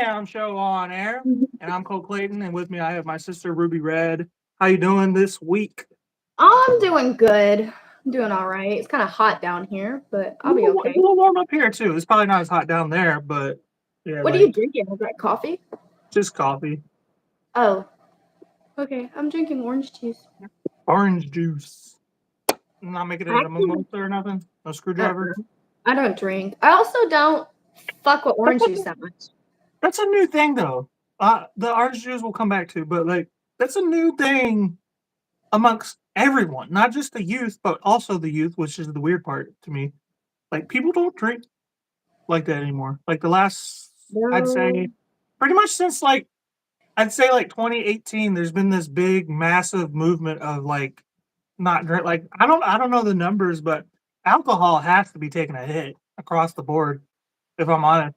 Damn Show on air, and I'm Cole Clayton, and with me I have my sister Ruby Red. How you doing this week? I'm doing good. I'm doing all right. It's kind of hot down here, but I'll be It's a okay. little warm up here too. It's probably not as hot down there, but yeah, What are you like drinking? Is that coffee? just coffee, Oh, okay. I'm drinking orange juice. orange juice. I'm not making it a Actually, mimosa or nothing. No screwdriver. uh-uh. I don't drink. I also don't fuck with That's orange juice that much. that's a new thing though. The orange juice will come back to, but like that's a new thing amongst everyone, not just the youth, but also the youth, which is the weird part to me. Like people don't drink like that anymore. Like the last, I'd No. say, pretty much since like I'd say like 2018, there's been this big, massive movement of like not drink. Like I don't know the numbers, but alcohol has to be taking a hit across the board. If I'm honest,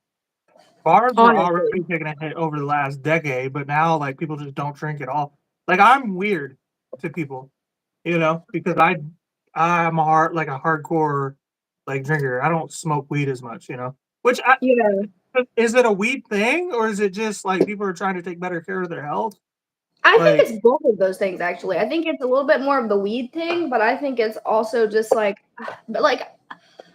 bars were Honestly. already taking a hit over the last decade, but now like people just don't drink at all. Like I'm weird to people, because I'm a hardcore like drinker. I don't smoke weed as much, Which I Yeah. is it a weed thing or is it just like people are trying to take better care of their health? I think Like, it's both of those things actually. I think it's a little bit more of the weed thing, but I think it's also just like but like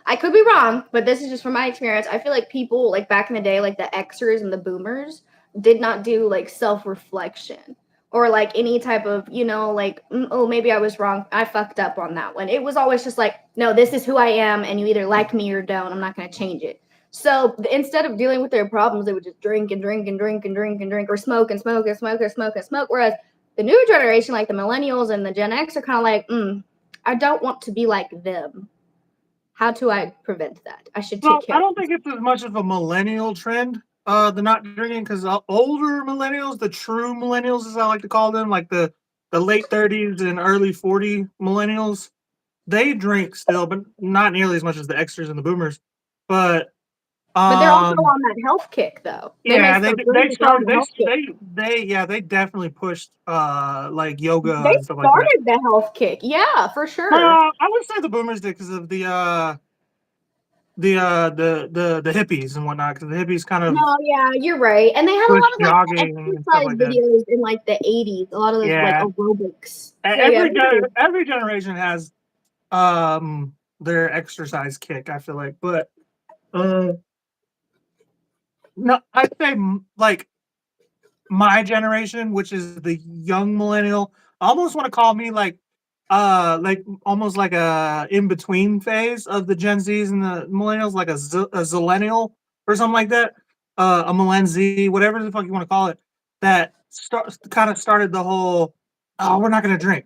I could be wrong, but this is just from my experience. I feel like people like back in the day, like the Xers and the boomers, did not do like self reflection or like any type of, like, oh, maybe I was wrong. I fucked up on that one. It was always just like, no, this is who I am, and you either like me or don't. I'm not going to change it. So instead of dealing with their problems, they would just drink and drink and drink and drink and drink or smoke and smoke and smoke and smoke and smoke. Whereas the new generation, like the millennials and the Gen X, are kind of like, I don't want to be like them. How do I prevent that? I should take well, care I of don't this. think it's as much of a millennial trend, the not drinking, because older millennials, the true millennials, as I like to call them, like the late 30s and early 40 millennials, they drink still, but not nearly as much as the Xers and the boomers. But But they're also um, on that health kick, though. They may yeah, they still drink, they but they're on started the health kick. they definitely pushed like yoga They and stuff like that. started the health kick. Yeah, for sure. I would say the boomers did because of the hippies and whatnot. Because the hippies kind No, of yeah, you're right. And they had a lot pushed of like jogging and stuff exercise like that. videos in like the 80s. A lot of those like Yeah, aerobics. So yeah, every generation has their exercise kick. I feel like, but uh, no, I'd say like my generation, which is the young millennial, I almost want to call me like almost like a in between phase of the Gen Zs and the millennials, like a zillennial or something like that, a millenzi, whatever the fuck you want to call it, that kind of started the whole, oh, we're not going to drink,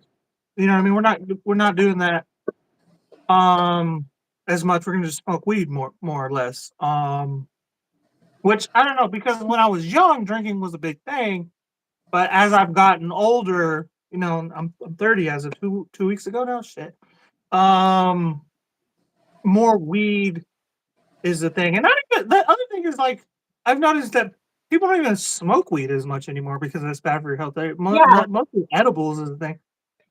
you know what I mean? We're not doing that um as much. We're going to just smoke weed more or less. Which I don't know, because when I was young, drinking was a big thing. But as I've gotten older, I'm 30 as of two weeks ago now. Shit. Um, More weed is the thing, and not even, the other thing is like I've noticed that people don't even smoke weed as much anymore because it's bad for your health. yeah, Mostly edibles is the thing,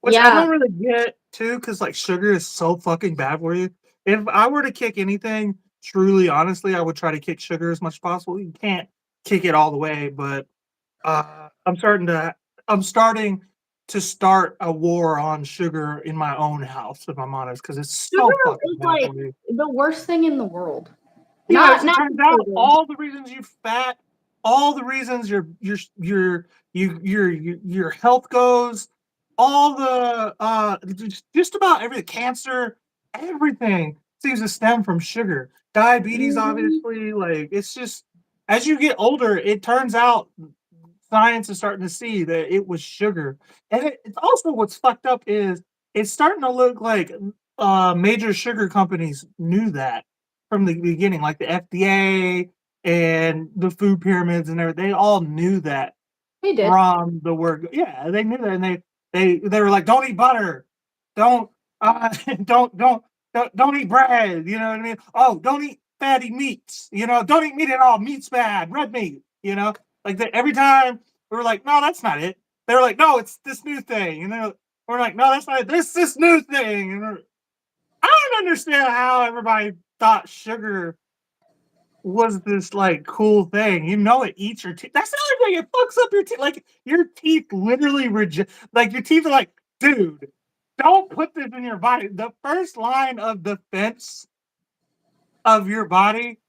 which I yeah. don't really get too, because like sugar is so fucking bad for you. If I were to kick anything, truly, honestly, I would try to kick sugar as much as possible. You can't kick it all the way, but uh, I'm starting to I'm starting to start a war on sugar in my own house, if I'm honest, because it's so Sugar fucking is bad like for you. the worst thing in the world. Yes, Not it not turns just out sugar. all the reasons you fat, all the reasons your health goes, all the just about every cancer, everything seems to stem from sugar. Diabetes, Mhm. obviously, like it's just as you get older, it turns out science is starting to see that it was sugar. And it's also what's fucked up is it's starting to look like major sugar companies knew that from the beginning, like the FDA and the food pyramids and everything. They all knew that They did. from the word. Yeah, they knew that, and they were like, "Don't eat butter, don't uh, don't eat bread." You know what I mean? Oh, don't eat fatty meats. Don't eat meat at all. Meat's bad. Red meat. Like that every time we were like, "No, that's not it." They were like, "No, it's this new thing." We're like, "No, that's not it. This new thing." I don't understand how everybody thought sugar was this like cool thing. You know, it eats your teeth. That's the other thing. It fucks up your teeth. Like your teeth literally reject. Like your teeth are like, dude, don't put this in your body. The first line of defense of your body,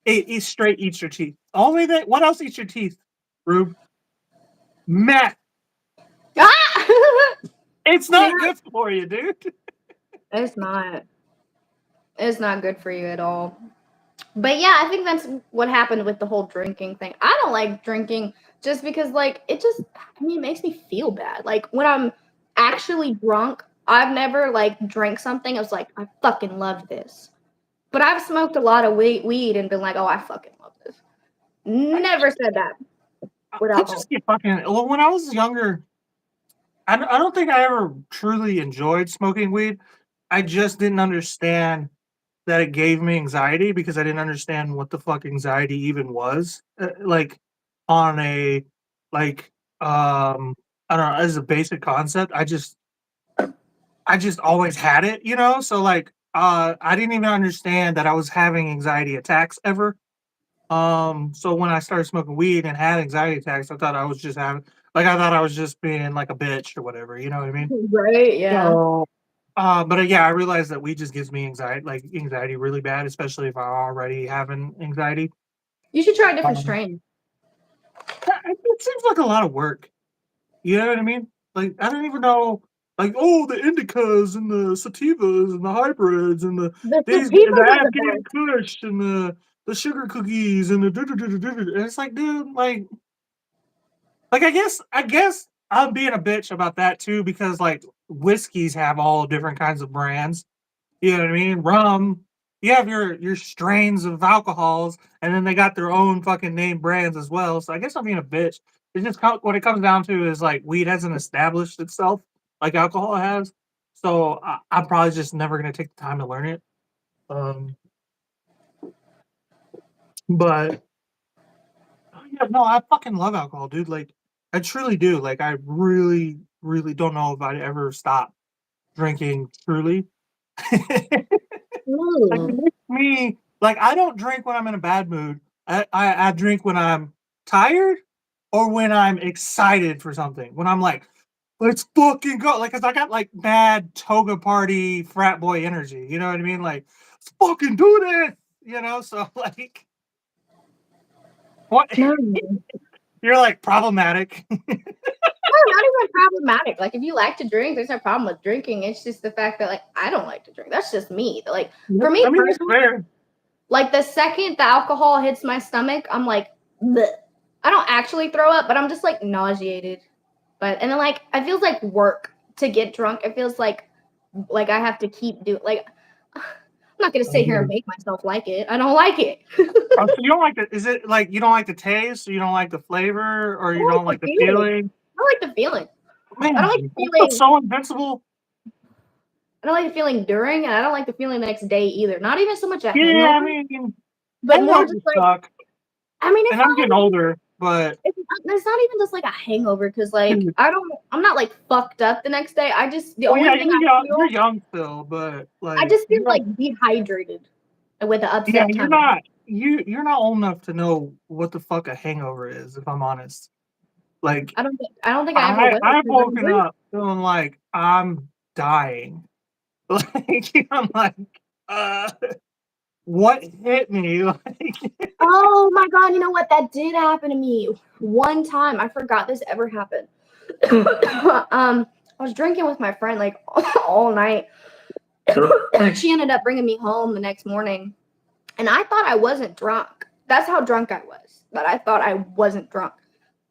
it straight eats your teeth. Only that. What else eats your teeth, Rube? Meth. Ah! It's not good for you, dude. It's not. It's not good for you at all. But yeah, I think that's what happened with the whole drinking thing. I don't like drinking just because, like, it makes me feel bad. Like, when I'm actually drunk, I've never, like, drank something. I was like, I fucking love this. But I've smoked a lot of weed and been like, oh, I fucking love this. Never said that with I alcohol. just get fucking. Well, when I was younger, I don't think I ever truly enjoyed smoking weed. I just didn't understand that it gave me anxiety because I didn't understand what the fuck anxiety even was. Like on a like I don't know, as a basic concept, I just always had it, you know? So like I didn't even understand that I was having anxiety attacks ever. So when I started smoking weed and had anxiety attacks, I thought I was just having like I thought I was just being like a bitch or whatever, you know what I mean? Right? Yeah. So but yeah, I realized that weed just gives me anxiety really bad, especially if I'm already having anxiety. You should try a different Um, strain. it seems like a lot of work. You know what I mean? Like I don't even know. Like oh, the indicas and the sativas and the hybrids and The the sativas are the Afghan best. Kush and the sugar cookies and the and it's like dude, like I guess I'm being a bitch about that too because like whiskeys have all different kinds of brands. You know what I mean? Rum. You have your strains of alcohols, and then they got their own fucking name brands as well. So I guess I'm being a bitch. It's just what it comes down to is like weed hasn't established itself like alcohol has. So I'm probably just never gonna take the time to learn it. Um, but yeah, no, I fucking love alcohol, dude. Like I truly do. Like I really, really don't know if I'd ever stop drinking. Truly. Like it Ooh. makes me like I don't drink when I'm in a bad mood. I drink when I'm tired or when I'm excited for something. When I'm like, let's fucking go. Like, cause I got like bad toga party frat boy energy. You know what I mean? Like, let's fucking do this. You know, so like what No. you're like problematic. No, not even problematic. Like, if you like to drink, there's no problem with drinking. It's just the fact that, like, I don't like to drink. That's just me. Like, for me I mean it's personally, fair. like, the second the alcohol hits my stomach, I'm like, bleh. I don't actually throw up, but I'm just like nauseated. And then like it feels like work to get drunk. It feels like I have to keep doing like I'm not gonna sit here and make myself like it. I don't like it. Oh, so you don't like the is it like you don't like the taste, or you don't like the flavor, or I you don't don't like like the the feeling. feeling? I don't like the feeling. I don't Man, like the you feel feeling. so invincible. I don't like the feeling during, and I don't like the feeling the next day either. Not even so much a Yeah, I hangover, mean, but more hangovers just like suck, I mean, and I'm getting older, but it's not even just like a hangover because like I'm not like fucked up the next day. I just the well, yeah, only thing I you're feel young still, but I like just feel like dehydrated with the yeah, upset tummy. you're not old enough to know what the fuck a hangover is. If I'm honest, like I don't think I ever will I've 'cause I'm woken good. up feeling like I'm dying, like I'm like uh, what hit me? Like Oh my god, you know what? That did happen to me one time. I forgot this ever happened. I was drinking with my friend like all night. She ended up bringing me home the next morning, and I thought I wasn't drunk. That's how drunk I was. But I thought I wasn't drunk.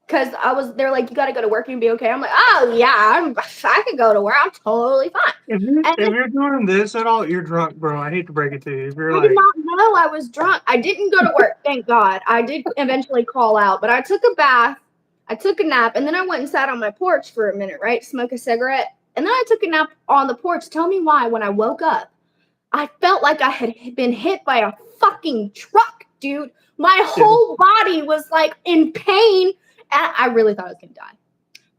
Cause they're like, you gotta go to work and be okay. I'm like, oh yeah, I could go to work. I'm totally fine. And if you're doing this at all, you're drunk, bro. I hate to break it to you. If you're I did like not know I was drunk. I didn't go to work, thank God. I did eventually call out, but I took a bath, I took a nap, and then I went and sat on my porch for a minute, right? Smoke a cigarette. And then I took a nap on the porch. Tell me why, when I woke up, I felt like I had been hit by a fucking truck, dude. My whole body was like in pain. And I really thought I was gonna die.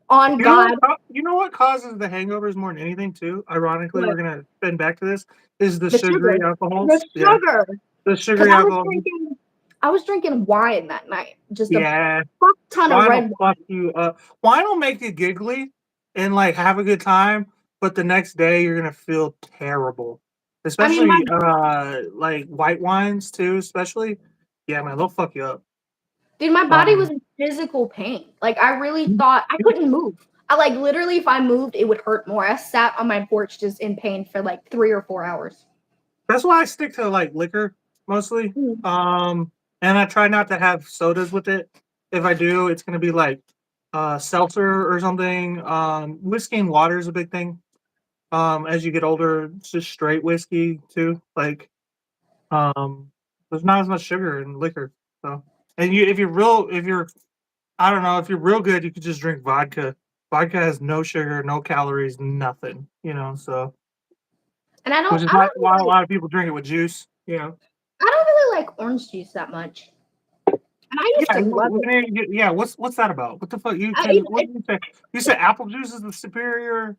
On God. You know what causes the hangovers more than anything too? Ironically, What? we're gonna spin back to this, is the The sugar. sugary The alcohols. Yeah. sugar. The Because sugary I was alcohol. drinking I was drinking wine that night. Just a Yeah, fuck ton of wine red will wine. fuck you up. Wine will make you giggly and like have a good time, but the next day you're gonna feel terrible. I mean, my Especially like white wines too, especially. Yeah, man, they'll fuck you up. dude, my body was Um, in physical pain. Like I really thought I couldn't move. I like literally, if I moved, it would hurt more. I sat on my porch just in pain for like 3 or 4 hours. that's why I stick to like liquor mostly. Mm. And I try not to have sodas with it. If I do, it's gonna be like seltzer or something. Whiskey and water is a big thing. As you get older, it's just straight whiskey too. Like, there's not as much sugar in liquor. So, and if you're, I don't know, if you're real good, you could just drink vodka. Vodka has no sugar, no calories, nothing. So And I which don't, is I why don't why a really, lot of people drink it with juice. I don't really like orange juice that much. And I used Yeah, to love it. yeah. What's that about? What the fuck? What did you say? You said apple juice is the superior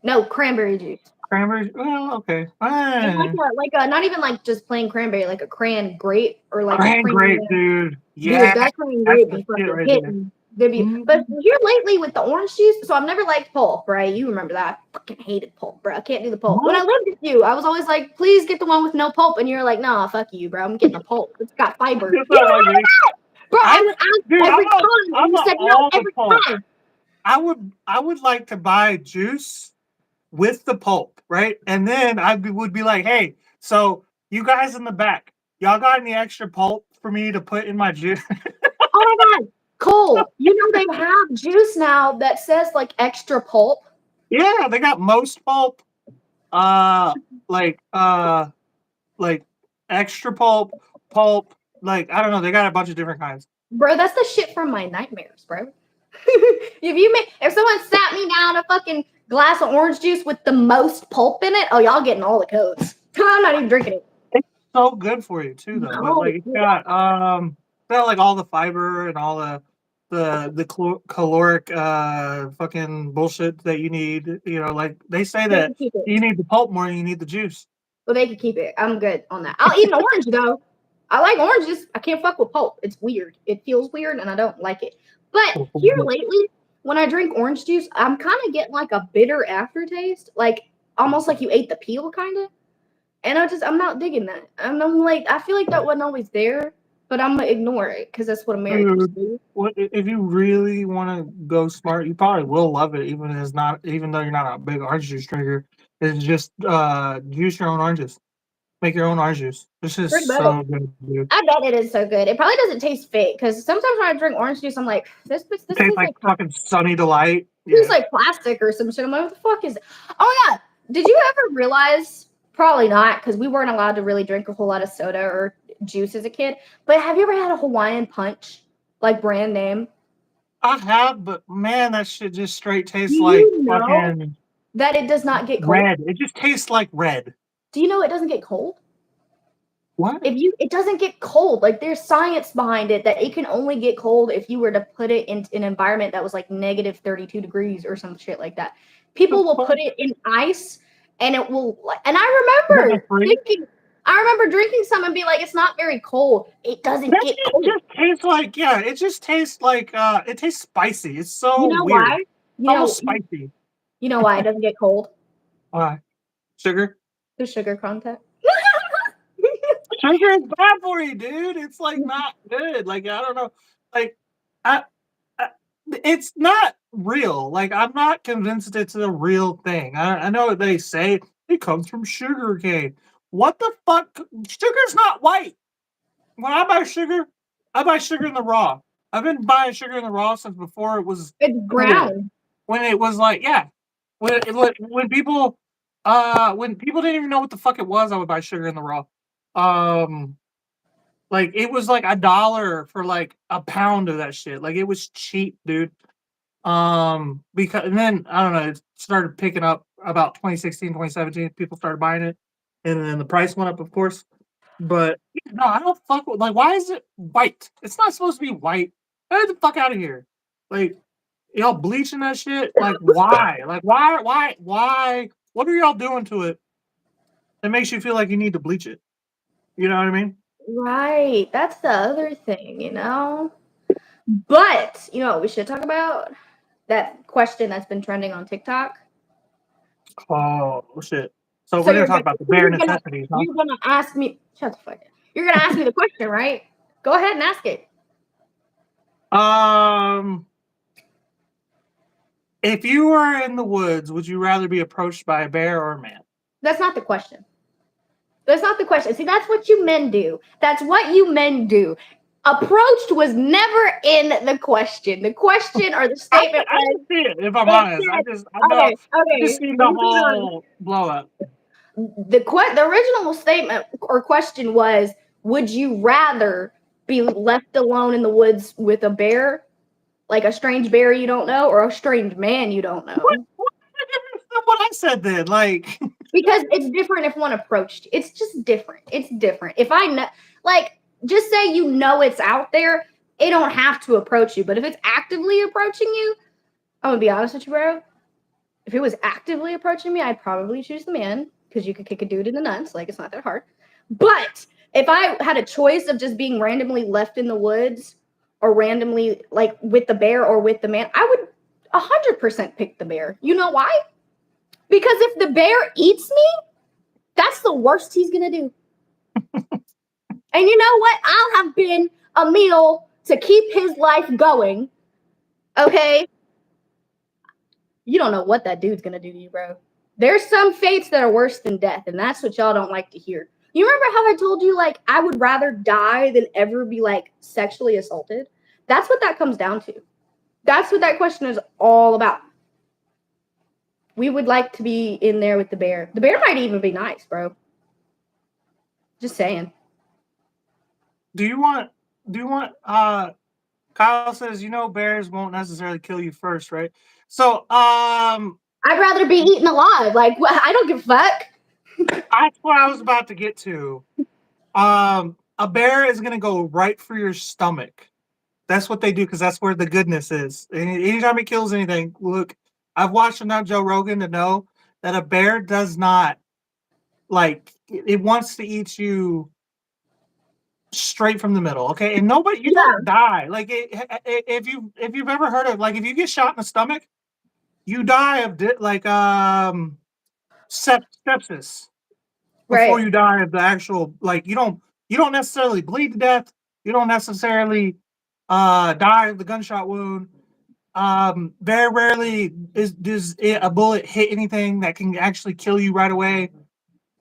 No, cranberry juice. cranberry. Well, okay. And like a not even like just plain cranberry, like a cran grape or like a Cran cream. grape, dude. Dude, Yeah, that cran that's grape the be shit fucking right there. hitting. But here lately with the orange juice, so I've never liked pulp, right? You remember that? I fucking hated pulp, bro. I can't do the pulp. When I What? lived with you, I was always like, please get the one with no pulp. And you're like, nah, fuck you, bro. I'm getting the pulp. It's got fiber. That's You not like remember me. that? Bro, I I would ask dude, every time, and I'm you a said no all the every pulp. time. I would like to buy juice with the pulp, right? And then would be like, hey, so you guys in the back, y'all got any extra pulp for me to put in my juice? Oh my god, Cole, you know they have juice now that says like extra pulp. Yeah, they got most pulp, uh, like like extra pulp, pulp. Like I don't know, they got a bunch of different kinds. Bro, that's the shit from my nightmares, bro. If someone sat me down a fucking glass of orange juice with the most pulp in it, oh y'all getting all the codes. I'm not even drinking it. It's so good for you too, though. But No, like it's got like all the fiber and all the caloric fucking bullshit that you need. Like they say they that can keep it. you need the pulp more than you need the juice. Well, they can keep it. I'm good on that. I'll eat an orange though. I like oranges. I can't fuck with pulp. It's weird. It feels weird, and I don't like it. But here lately, when I drink orange juice, I'm kind of getting like a bitter aftertaste, like almost like you ate the peel, kind of. And I'm not digging that. And I'm like, I feel like that wasn't always there, but I'm gonna ignore it because that's what Americans Dude, do. what if you really want to go smart? You probably will love it, even though you're not a big orange juice drinker. It's just juice your own oranges. Make your own orange juice. This is Pretty much. so good, dude. I bet it is so good. It probably doesn't taste fake because sometimes when I drink orange juice, I'm like, this It tastes tastes like like fucking Sunny Delight. tastes Yeah. like plastic or some shit. I'm like, what the fuck is it? Oh yeah. Did you ever realize? Probably not, because we weren't allowed to really drink a whole lot of soda or juice as a kid. But have you ever had a Hawaiian Punch, like brand name? I have, but man, that shit just straight Do tastes like you know fucking that it does not get cold? red. It just tastes like red. Do you know it doesn't get cold? What? It doesn't get cold. Like there's science behind it that it can only get cold if you were to put it in an environment that was like negative 32 degrees or some shit like that. People will put it in ice and it will and I remember drinking some and be like, it's not very cold. It doesn't That get shit cold. just tastes like it just tastes like it tastes spicy. It's so You know weird. why? Almost spicy. You know why it doesn't get cold? Why? Sugar? The sugar content. Sugar is bad for you, dude. It's like not good. Like I don't know. Like I it's not real. Like I'm not convinced it's a real thing. I know what they say it comes from sugar cane. What the fuck? Sugar's not white. When I buy sugar in the raw. I've been buying sugar in the raw since before it was It's brown. when it was like when people didn't even know what the fuck it was, I would buy sugar in the raw. Like it was like $1 for like a pound of that shit. Like it was cheap, dude. Because and then I don't know, it started picking up about 2016, 2017. People started buying it, and then the price went up, of course. But no, I don't fuck with like why is it white? It's not supposed to be white. Get the fuck out of here. Like y'all bleaching that shit? Like why? Like why? What are y'all doing to it that makes you feel like you need to bleach it? You know what I mean? Right. That's the other thing, you know? But, you know what we should talk about? That question that's been trending on TikTok. Oh shit! So So we're gonna talk about the bare you're gonna necessities, huh? you're gonna ask me shut the fuck up. You're gonna ask me the question, right? Go ahead and ask it. Um, if you were in the woods, would you rather be approached by a bear or a man? That's not the question. That's not the question. See, that's what you men do. That's what you men do. Approached was never in the question. The question or the I statement I was didn't see it. If I'm it honest, said, I know okay, I just okay, seen the moving on. whole blow up. The original statement or question was, would you rather be left alone in the woods with a bear, like a strange bear you don't know, or a strange man you don't know? What's the difference than what I said then? Like, Because it's different if one approached you. It's just different. It's different. If I know, like, just say you know it's out there, it don't have to approach you. But if it's actively approaching you, I'm gonna be honest with you, bro. If it was actively approaching me, I'd probably choose the man because you could kick a dude in the nuts. Like, it's not that hard. But if I had a choice of just being randomly left in the woods or randomly like with the bear or with the man, I would 100% pick the bear. You know why? Because if the bear eats me, that's the worst he's gonna do. And you know what? I'll have been a meal to keep his life going. Okay? You don't know what that dude's gonna do to you, bro. There's some fates that are worse than death, and that's what y'all don't like to hear. You remember how I told you, like, I would rather die than ever be, like, sexually assaulted? That's what that comes down to. That's what that question is all about. We would like to be in there with the bear. The bear might even be nice, bro. Just saying. do you want? Do you want? Kyle says, bears won't necessarily kill you first, right? So, I'd rather be eaten alive. Like, I don't give a fuck. that's what I was about to get to. A bear is gonna go right for your stomach. That's what they do because that's where the goodness is. Anytime it kills anything, look, I've watched enough Joe Rogan to know that a bear does not like it wants to eat you straight from the middle. Okay, and nobody, you Yeah, don't die. Like if you've ever heard of like if you get shot in the stomach, you die of sepsis before right. you die of the actual like you don't necessarily bleed to death. You don't necessarily die of the gunshot wound. Very rarely does a bullet hit anything that can actually kill you right away,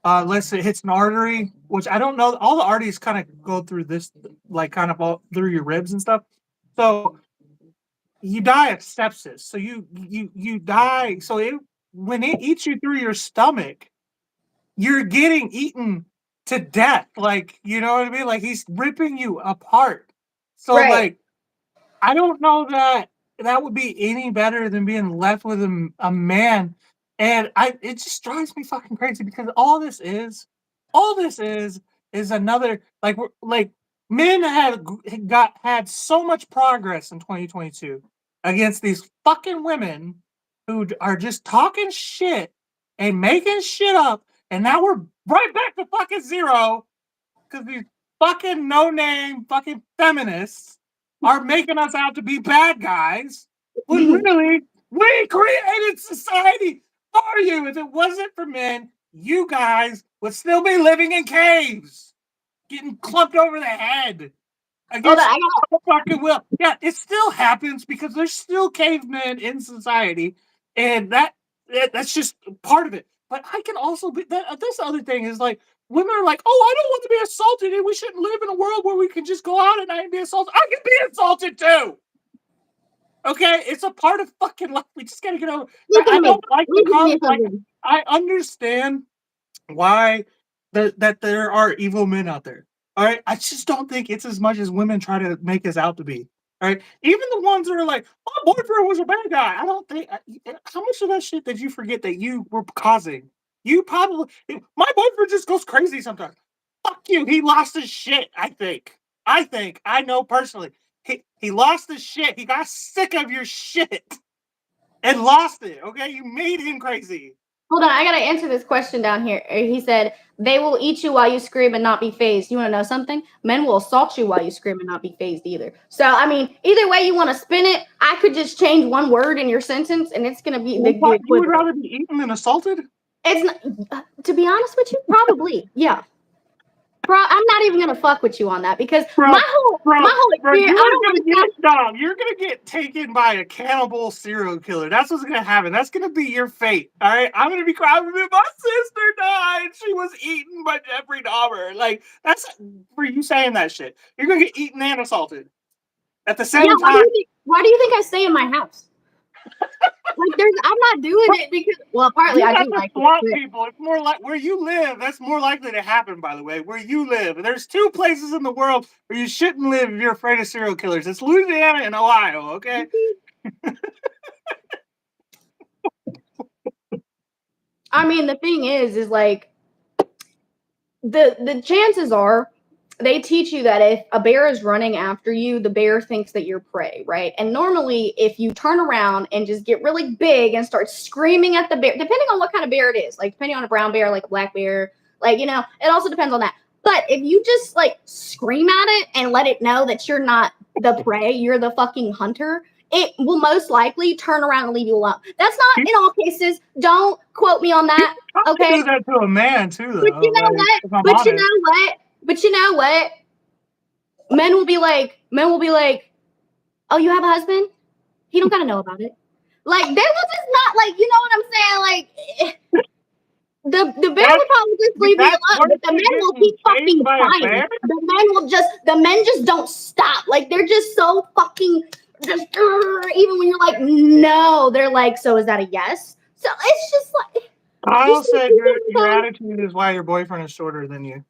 unless it hits an artery, which I don't know. All the arteries kind of go through this, like kind of all through your ribs and stuff. So you die of sepsis. So you die. So when it eats you through your stomach, you're getting eaten to death. Like, you know what I mean? Like he's ripping you apart. So Right. like I don't know that that would be any better than being left with a man. And it just drives me fucking crazy because all this is another like men have had so much progress in 2022 against these fucking women who are just talking shit and making shit up, and now we're right back to fucking zero because these fucking no name fucking feminists are making us out to be bad guys when really we created society for you. If it wasn't for men, you guys would still be living in caves, getting clumped over the head Hold on, against your fucking will. Yeah, it still happens because there's still cavemen in society, and that's just part of it. But I can also be this other thing is like women are like, oh, I don't want to be assaulted, and we shouldn't live in a world where we can just go out at night and be assaulted. I can be assaulted too. Okay, it's a part of fucking life. We just gotta get over. listen I to me. don't like the Listen to me, like. something. I understand why that there are evil men out there. All right, I just don't think it's as much as women try to make us out to be. All right, even the ones that are like, my boyfriend was a bad guy. I don't think. How much of that shit did you forget that you were causing? You probably. My boyfriend just goes crazy sometimes. Fuck you. He lost his shit. I think. I know personally. He lost his shit. He got sick of your shit and lost it. Okay, you made him crazy. Hold on, I gotta answer this question down here. He said, they will eat you while you scream and not be phased. You wanna know something? Men will assault you while you scream and not be phased either. So, I mean, either way you wanna spin it, I could just change one word in your sentence and it's gonna be the You would equivalent. rather be eaten than assaulted? It's not, to be honest with you, probably, yeah. I'm not even gonna fuck with you on that because my whole experience. You're gonna get taken by a cannibal serial killer. That's what's gonna happen. That's gonna be your fate. All right, I'm gonna be crying. My sister died. She was eaten by Jeffrey Dahmer. Like that's for you saying that shit. You're gonna get eaten and assaulted at the same time. Why do you think I stay in my house? Like, I'm not doing it because, well, partly I do like people. It's more like where you live. That's more likely to happen, by the way. Where you live, there's two places in the world where you shouldn't live if you're afraid of serial killers. It's Louisiana and Ohio. Okay. I mean, the thing is like the chances are they teach you that if a bear is running after you, the bear thinks that you're prey, right? And normally, if you turn around and just get really big and start screaming at the bear, depending on what kind of bear it is, like depending on a brown bear, like a black bear, like, it also depends on that. But if you just like scream at it and let it know that you're not the prey, you're the fucking hunter, it will most likely turn around and leave you alone. That's not in all cases. Don't quote me on that. Okay. Do that to a man too, though. But you know what? But you know what? Men will be like, oh, you have a husband? He don't gotta know about it. Like, they will just not, like, you know what I'm saying? Like, the bear will probably just leave me alone, but the men will keep fucking fighting. The men just don't stop. Like, they're just so fucking just even when you're like, no, they're like, so is that a yes? So it's just like, Kyle said your attitude is why your boyfriend is shorter than you.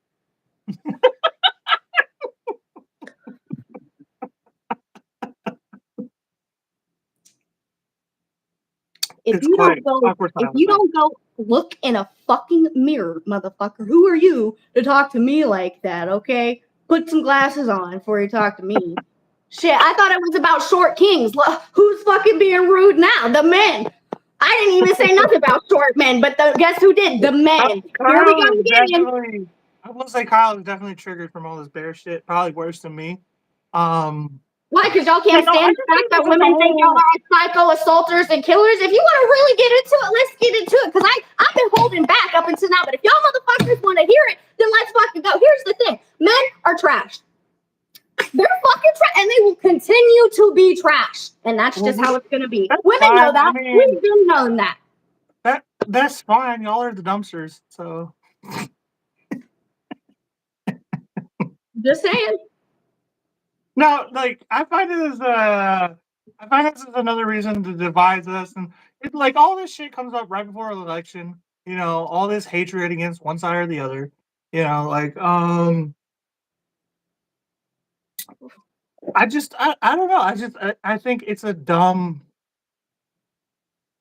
If you don't go look in a fucking mirror, motherfucker, who are you to talk to me like that, okay? Put some glasses on before you talk to me. Shit, I thought it was about short kings. Who's fucking being rude now? The men. I didn't even say nothing about short men, but guess who did? The men. Here we go again. I will say Kyle is definitely triggered from all this bear shit. Probably worse than me. Why? Because y'all can't stand the fact that women think y'all are psycho assaulters and killers? If you want to really get into it, let's get into it. Because I've been holding back up until now. But if y'all motherfuckers want to hear it, then let's fucking go. Here's the thing. Men are trash. They're fucking trash. And they will continue to be trash. And that's just how it's going to be. Women know that. We've been knowing that. That's fine. Y'all are the dumpsters. So. Just saying. No, like I find this is another reason to divide us, and it's like all this shit comes up right before an election. All this hatred against one side or the other. Like I don't know. I think it's a dumb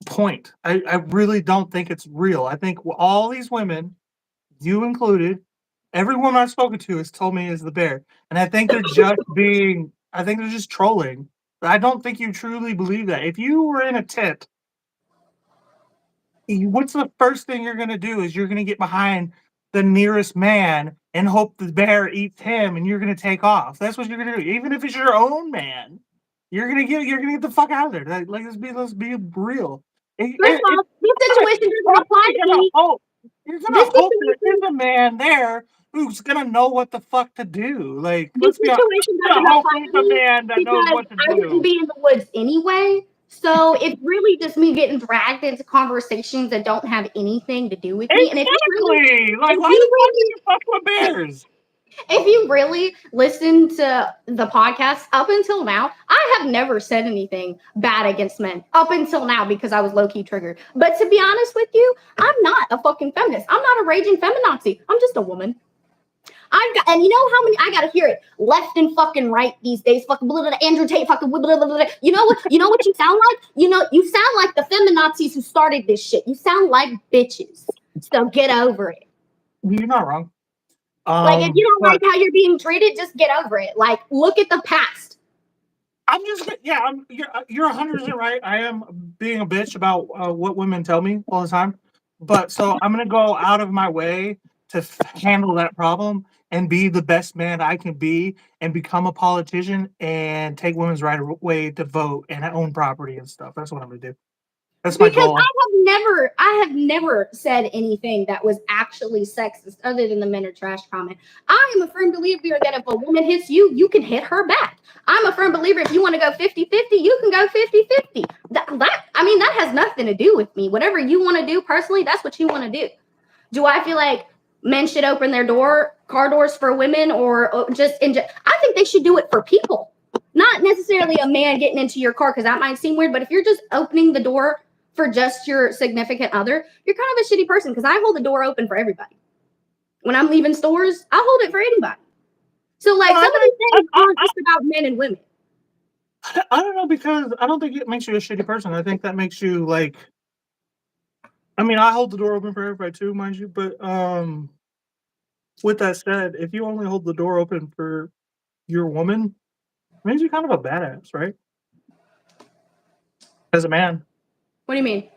point. I really don't think it's real. I think all these women, you included, every woman I've spoken to has told me is the bear. And I think they're just trolling. I don't think you truly believe that. If you were in a tent, what's the first thing you're going to do is you're going to get behind the nearest man and hope the bear eats him and you're going to take off. That's what you're going to do. Even if it's your own man, you're going to get the fuck out of there. Like, let's be real. First of all, this situation doesn't apply to me. You're going to hope there's a man there who's gonna know what the fuck to do. Like, this situation doesn't apply to me because I wouldn't be in the woods anyway. So it's really just me getting dragged into conversations that don't have anything to do with me. And if you why the fuck do you fuck with bears? If you really listen to the podcast up until now, I have never said anything bad against men up until now because I was low-key triggered. But to be honest with you, I'm not a fucking feminist. I'm not a raging feminazi. I'm just a woman. And you know how many I gotta hear it left and fucking right these days. Fucking blah, blah, blah, Andrew Tate. Fucking blah, blah, blah, blah. You know what? You know what you sound like? You sound like the feminazis who started this shit. You sound like bitches. So get over it. You're not wrong. Like, if you don't like how you're being treated, just get over it. Like, look at the past. You're 100% right. I am being a bitch about what women tell me all the time. But so I'm gonna go out of my way to handle that problem and be the best man I can be and become a politician and take women's right away to vote and own property and stuff. That's what I'm gonna do. That's my Because goal. I have never said anything that was actually sexist other than the men are trash comment. I am a firm believer that if a woman hits you, you can hit her back. I'm a firm believer if you want to go 50-50, you can go 50-50. That has nothing to do with me. Whatever you want to do personally, that's what you want to do. Do I feel like men should open their car doors for women or I think they should do it for people. Not necessarily a man getting into your car because that might seem weird, but if you're just opening the door for just your significant other, you're kind of a shitty person because I hold the door open for everybody. When I'm leaving stores, I hold it for anybody. So, like, some of these things aren't just about men and women. I don't know because I don't think it makes you a shitty person. I think that makes you like. I mean, I hold the door open for everybody too, mind you. But with that said, if you only hold the door open for your woman, it makes you kind of a badass, right? As a man, What do you mean?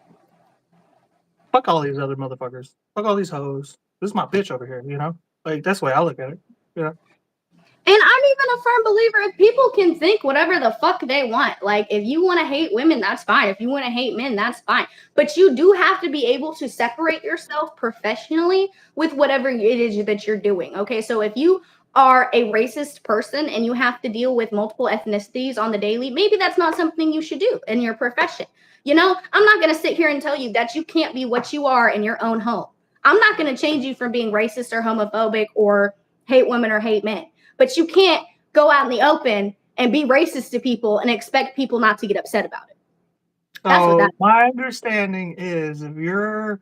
fuck all these other motherfuckers. Fuck all these hoes. This is my bitch over here, you know? Like, that's the way I look at it. You know? And I'm even a firm believer if people can think whatever the fuck they want. Like, if you want to hate women, that's fine. If you want to hate men, that's fine. But you do have to be able to separate yourself professionally with whatever it is that you're doing. Okay. So if you are a racist person and you have to deal with multiple ethnicities on the daily, maybe that's not something you should do in your profession. You know, I'm not going to sit here and tell you that you can't be what you are in your own home. I'm not going to change you from being racist or homophobic or hate women or hate men. But you can't go out in the open and be racist to people and expect people not to get upset about it. That's what So that my understanding is if you're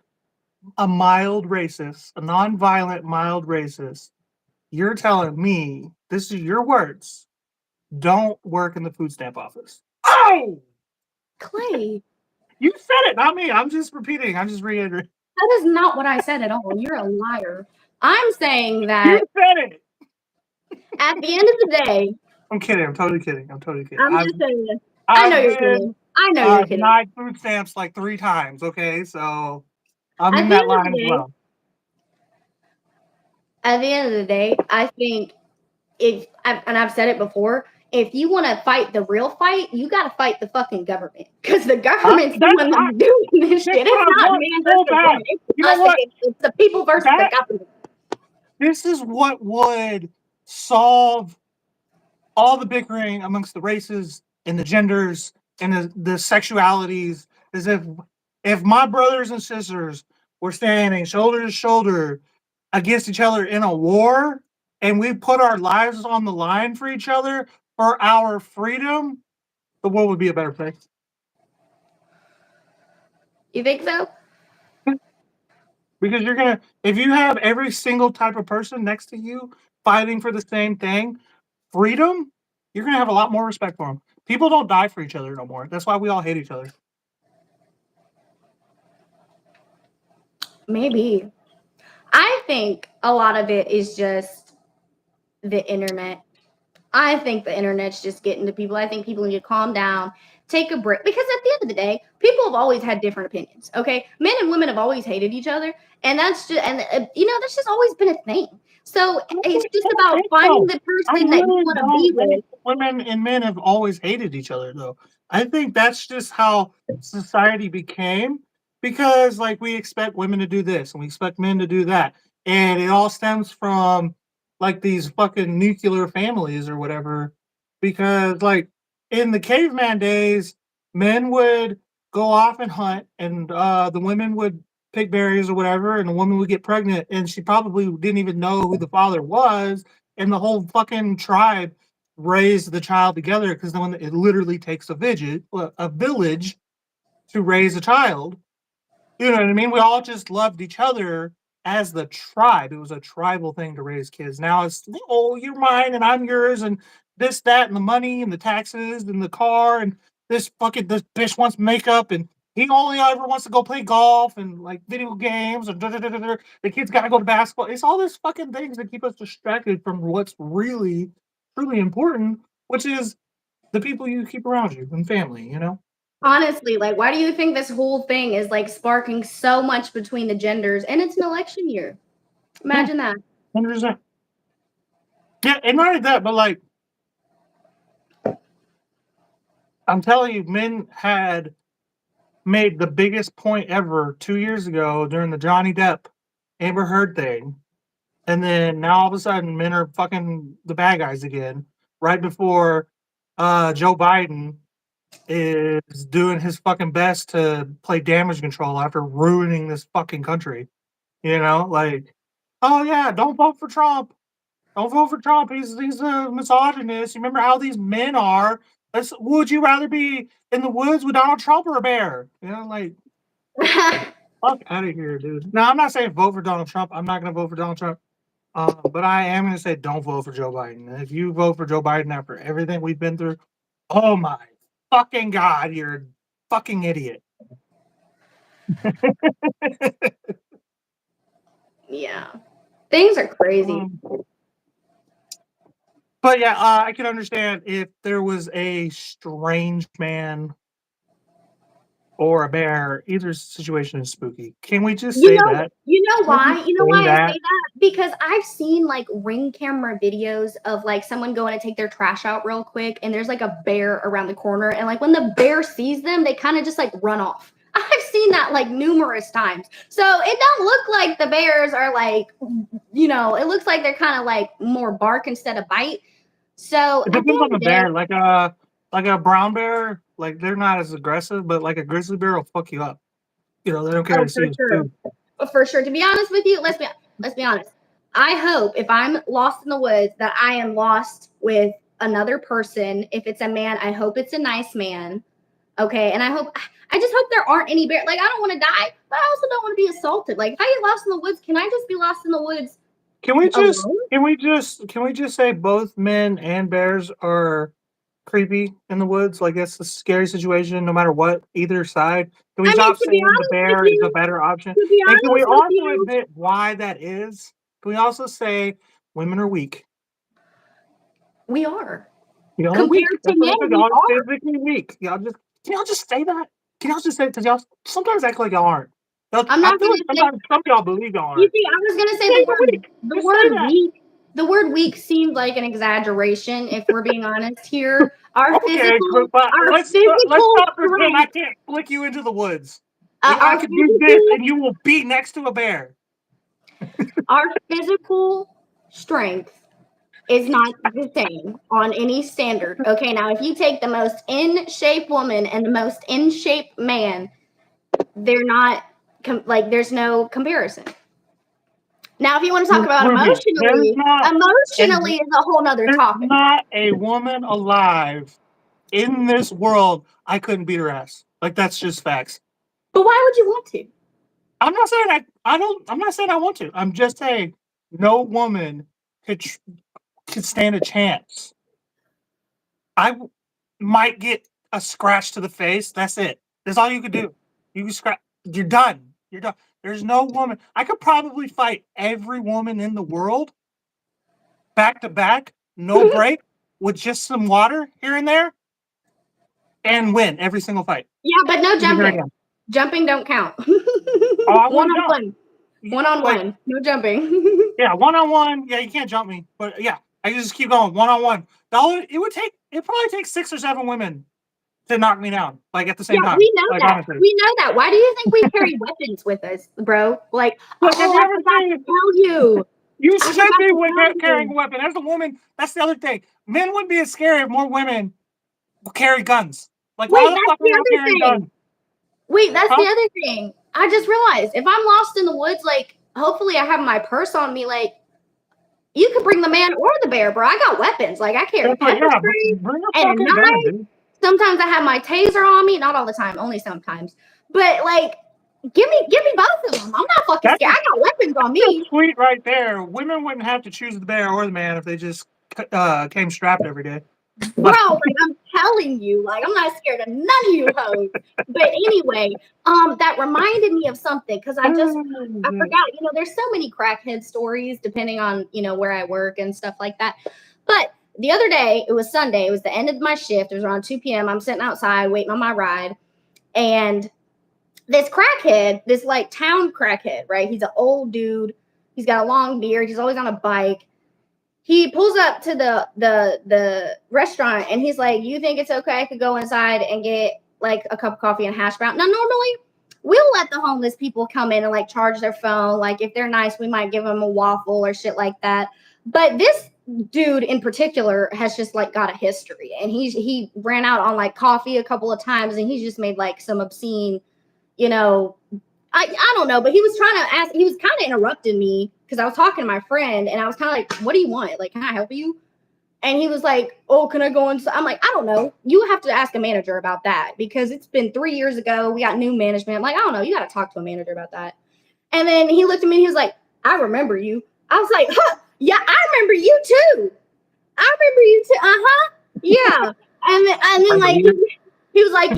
a mild racist, a non-violent mild racist, you're telling me, this is your words, don't work in the food stamp office. Oh! Clay, You said it, not me. I'm just repeating. I'm just reiterating. that is not what I said at all. You're a liar. I'm saying You that said it. at the end of the day, I'm kidding. I'm totally kidding. I'm totally kidding. I'm just saying this. I know I've you're kidding. been I know you're kidding. denied food stamps like 3 times, okay? So I'm At in the that end of line the as day, well. I think and I've said it before, if you want to fight the real fight, you got to fight the fucking government because the government's the one that's doing this shit. That's what It's I not want man so versus bad. woman. It's You know us what? it's the people versus the government. This is what would solve all the bickering amongst the races and the genders and the sexualities is if my brothers and sisters were standing shoulder to shoulder against each other in a war and we put our lives on the line for each other for our freedom, the world would be a better place. You think so? Because if you have every single type of person next to you fighting for the same thing, freedom, you're gonna have a lot more respect for them. People don't die for each other no more. That's why we all hate each other. Maybe. I think a lot of it is just the internet. I think the internet's just getting to people. I think people need to calm down, take a break. Because at the end of the day, people have always had different opinions. Okay, men and women have always hated each other, and that's that's just always been a thing. So it's just about finding the person that you want to be with. Women and men have always hated each other, though. I think that's just how society became because, like, we expect women to do this and we expect men to do that, and it all stems from like these fucking nuclear families or whatever. Because, like, in the caveman days, men would go off and hunt, and the women would pick berries or whatever, and the woman would get pregnant, and she probably didn't even know who the father was, and the whole fucking tribe raised the child together because then it literally takes a village to raise a child. You know what I mean? We all just loved each other as the tribe. It was a tribal thing to raise kids. Now it's, oh, you're mine and I'm yours, and this, that, and the money and the taxes and the car, and this bitch wants makeup, and he only ever wants to go play golf and like video games, and the kids got to go to basketball. It's all these fucking things that keep us distracted from what's really, truly important, which is the people you keep around you and family, you know? Honestly, like, why do you think this whole thing is like sparking so much between the genders? And it's an election year. Imagine that. 100%. Yeah, and not only that, but like I'm telling you, men had made the biggest point ever 2 years ago during the Johnny Depp Amber Heard thing. And then now all of a sudden men are fucking the bad guys again, right before Joe Biden is doing his fucking best to play damage control after ruining this fucking country. You know, like, oh yeah, don't vote for Trump. Don't vote for Trump. He's a misogynist. You remember how these men are? Would you rather be in the woods with Donald Trump or a bear? You know, like, fuck out of here, dude. Now, I'm not saying vote for Donald Trump. I'm not going to vote for Donald Trump. But I am going to say don't vote for Joe Biden. If you vote for Joe Biden after everything we've been through, oh my fucking God, you're a fucking idiot. Yeah. Things are crazy. But yeah, I can understand if there was a strange man or a bear. Either situation is spooky. Can we just say that? You know why? You know why I that? say that? Because I've seen like Ring camera videos of like someone going to take their trash out real quick, and there's like a bear around the corner, and like when the bear sees them, they kind of just like run off. I've seen that like numerous times. So it don't look like the bears are like, it looks like they're kind of like more bark instead of bite. So It at the depends on end the of the day, bear. Like a brown bear, like they're not as aggressive, but like a grizzly bear will fuck you up. You know, they don't care oh, to see for his sure. food. For sure. To be honest with you, let's be honest. I hope if I'm lost in the woods that I am lost with another person. If it's a man, I hope it's a nice man. Okay. And I just hope there aren't any bears. Like, I don't want to die, but I also don't want to be assaulted. Like, if I get lost in the woods, can I just be lost in the woods Can we just alone? say both men and bears are creepy in the woods? Like it's a scary situation no matter what, either side. Can we I mean, stop to be saying the honest with bear is a you, better option? to be And can we honest with also you, admit why that is? Can we also say women are weak? we are. Y'all are weak. Compared to That's what men, I said. we Y'all are are. physically weak. Can y'all just say that? Can y'all just say it? Because y'all sometimes act like y'all aren't. I'm I not feel gonna like say. sometimes some of y'all believe y'all You aren't. see, I was gonna say Say you're weak. the Just say word that. weak. The word weak seemed like an exaggeration, if we're being honest here. Okay, but Our let's physical stop pretending I strength, can't flick you into the woods. Like I our could do this, physical, and you will be next to a bear. our physical strength is not the same on any standard. Okay, now if you take the most in shape woman and the most in shape man, they're not like there's no comparison. Now, if you want to talk about Ruby, emotionally is a whole nother there's topic. not a woman alive in this world I couldn't beat her ass. Like that's just facts. But why would you want to? I'm not saying I don't. I'm not saying I want to. I'm just saying no woman could stand a chance. Might get a scratch to the face. That's it. That's all you could do. You can scratch. You're done. You're done. There's no woman. I could probably fight every woman in the world back to back, no break, with just some water here and there, and win every single fight. Yeah, but no jumping. Jumping don't count. Oh, I one wouldn't on jump. one. One on Like, one. No jumping. yeah, one on one. Yeah, you can't jump me. But yeah, I can just keep going one on one. It probably take 6 or 7 women to knock me down, like at the same Yeah, time. we know Like that. honestly. We know that. Why do you think we carry weapons with us, bro? Like, Look, oh, I forgot to tell you. You I should forgot be to tell carrying a you. weapon. As a woman, that's the other thing. Men wouldn't be as scary if more women carry guns. Like, Wait, why the that's fuck are the y'all other carrying thing. guns? Wait, that's Huh? the other thing. I just realized if I'm lost in the woods, like, hopefully I have my purse on me. Like, you can bring the man or the bear, bro. I got weapons. Like, I carry That's like, pepper yeah, spray bring a and a fucking gun, knife. dude. Sometimes I have my taser on me. Not all the time, only sometimes. But like, give me both of them. I'm not fucking scared. I got weapons on That's me. sweet right there. Women wouldn't have to choose the bear or the man if they just came strapped every day. Bro, like I'm telling you, like I'm not scared of none of you hoes. But anyway, that reminded me of something because I forgot, there's so many crackhead stories depending on, where I work and stuff like that. But the other day, it was Sunday, it was the end of my shift, it was around 2 p.m. I'm sitting outside waiting on my ride. And this crackhead, this like town crackhead, right? He's an old dude. He's got a long beard. He's always on a bike. He pulls up to the restaurant and he's like, "You think it's okay? I could go inside and get like a cup of coffee and hash brown." Now, normally we'll let the homeless people come in and like charge their phone. Like if they're nice, we might give them a waffle or shit like that. But this dude in particular has just like got a history, and he ran out on like coffee a couple of times, and he's just made like some obscene, you know, I don't know, but he was trying to ask, he was kind of interrupting me because I was talking to my friend and I was kind of like, "What do you want? Like, can I help you?" And he was like, "Oh, can I go inside?" I'm like, "I don't know. You have to ask a manager about that because it's been 3 years ago. We got new management." I'm like, "I don't know. You got to talk to a manager about that." And then he looked at me and he was like, "I remember you." I was like, "Huh, yeah, I remember you too. I remember you too. Uh-huh. Yeah." And then like he was like,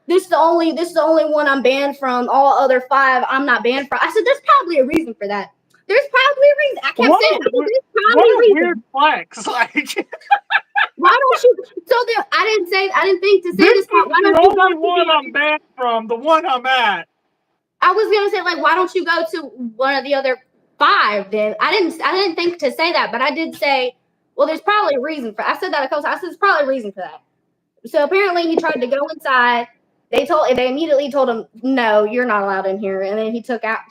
"This is the only one I'm banned from. All other 5 I'm not banned from." I said, "There's probably a reason for that. There's probably a reason." I kept saying, "There's probably a reason." Weird flex. Like, Why don't you? So then I didn't think to say this this. Why is don't the you go only to one I'm banned from, the one I'm at. I was gonna say, like, why don't you go to one of the other 5 then? I didn't think to say that, but I did say, well, there's probably a reason for. I said that a couple times. I said there's probably a reason for that. So apparently he tried to go inside. They immediately told him, "No, you're not allowed in here." And then he took off.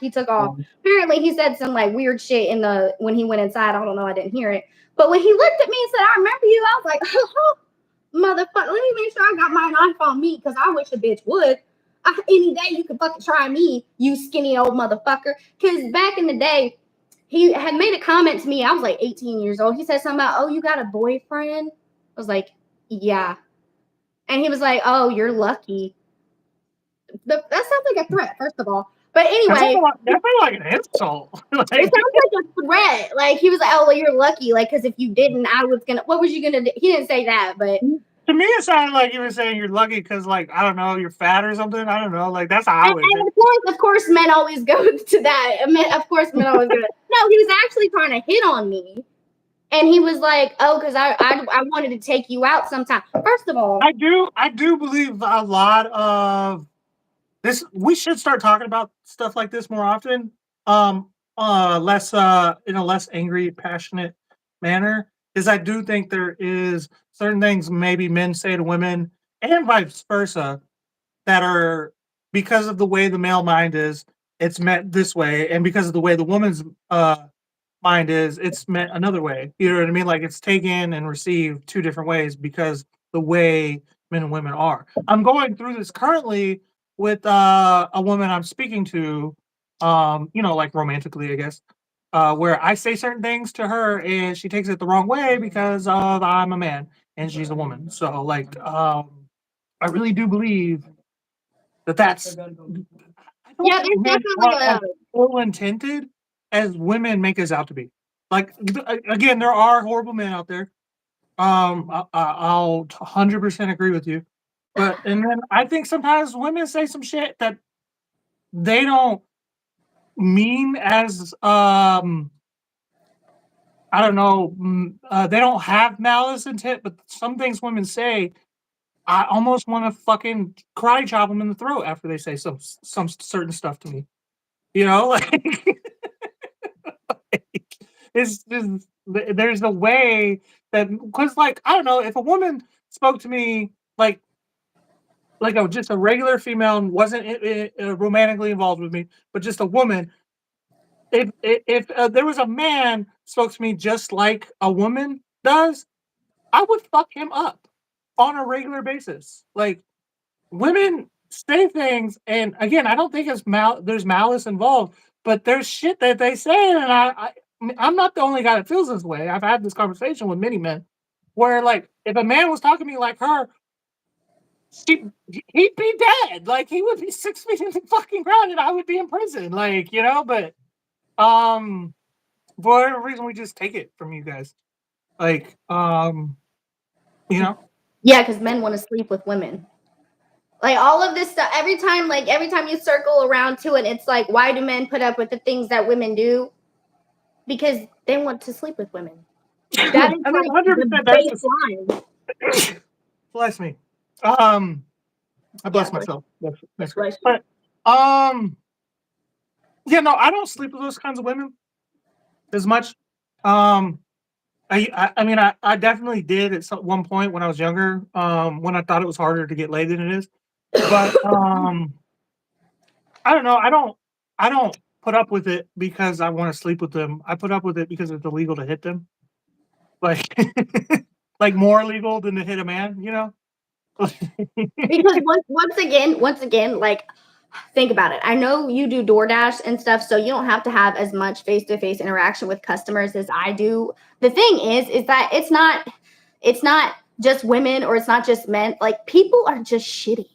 Apparently he said some like weird shit when he went inside. I don't know, I didn't hear it. But when he looked at me and said, "I remember you," I was like, "Oh, motherfucker, let me make sure I got my knife on me because I wish a bitch would. Any day you could fucking try me, you skinny old motherfucker." Because back in the day, he had made a comment to me. I was like 18 years old. He said something about, "Oh, you got a boyfriend?" I was like, "Yeah." And he was like, "Oh, you're lucky." That sounds like a threat, first of all. But anyway, That felt like an insult. it sounds like a threat. Like he was like, "Oh, well, you're lucky. Like, because if you didn't, I was gonna. What was you gonna do?" He didn't say that, but to me, it sounded like you were saying you're lucky because, like, I don't know, you're fat or something. I don't know. Like, that's how I would. Of course, men always go to that. Of course, men always go. No, he was actually trying to hit on me. And he was like, "Oh, because I wanted to take you out sometime." First of all, I do believe a lot of this. We should start talking about stuff like this more often. Less in a less angry, passionate manner. Is I do think there is certain things maybe men say to women and vice versa that are because of the way the male mind is, it's meant this way, and because of the way the woman's mind is, it's meant another way. You know what I mean? Like it's taken and received 2 different ways because the way men and women are. I'm going through this currently with a woman I'm speaking to, like romantically, I guess, where I say certain things to her and she takes it the wrong way because of I'm a man and she's a woman. So like, I really do believe that that's. I don't yeah, think there's men are definitely as ill intended as women make us out to be. Like again, there are horrible men out there. I'll 100% agree with you. But and then I think sometimes women say some shit that they don't mean as I don't know, they don't have malice intent, but some things women say, I almost want to fucking karate chop them in the throat after they say some certain stuff to me. You know, like it's just there's a way that because like I don't know if a woman spoke to me like just a regular female and wasn't romantically involved with me, but just a woman. If there was a man spoke to me just like a woman does, I would fuck him up on a regular basis. Like women say things, and again, I don't think there's malice involved, but there's shit that they say, and I'm not the only guy that feels this way. I've had this conversation with many men, where like if a man was talking to me like her, he'd be dead. Like he would be 6 feet in the fucking ground, and I would be in prison. Like but um, for whatever reason, we just take it from you guys. Like yeah, because men want to sleep with women. Like all of this stuff, every time you circle around to it, it's like, why do men put up with the things that women do? Because they want to sleep with women. That is I mean, like 100%. the baseline. Bless me. I Yeah, bless myself. That's great. bless you. But yeah, no, I don't sleep with those kinds of women as much. Um, I mean, I definitely did at one point when I was younger. When I thought it was harder to get laid than it is. But I don't know. I don't put up with it because I want to sleep with them. I put up with it because it's illegal to hit them. Like like more illegal than to hit a man, you know? Because once again, like think about it. I know you do DoorDash and stuff, so you don't have to have as much face-to-face interaction with customers as I do. The thing is that it's not just women or it's not just men. Like people are just shitty.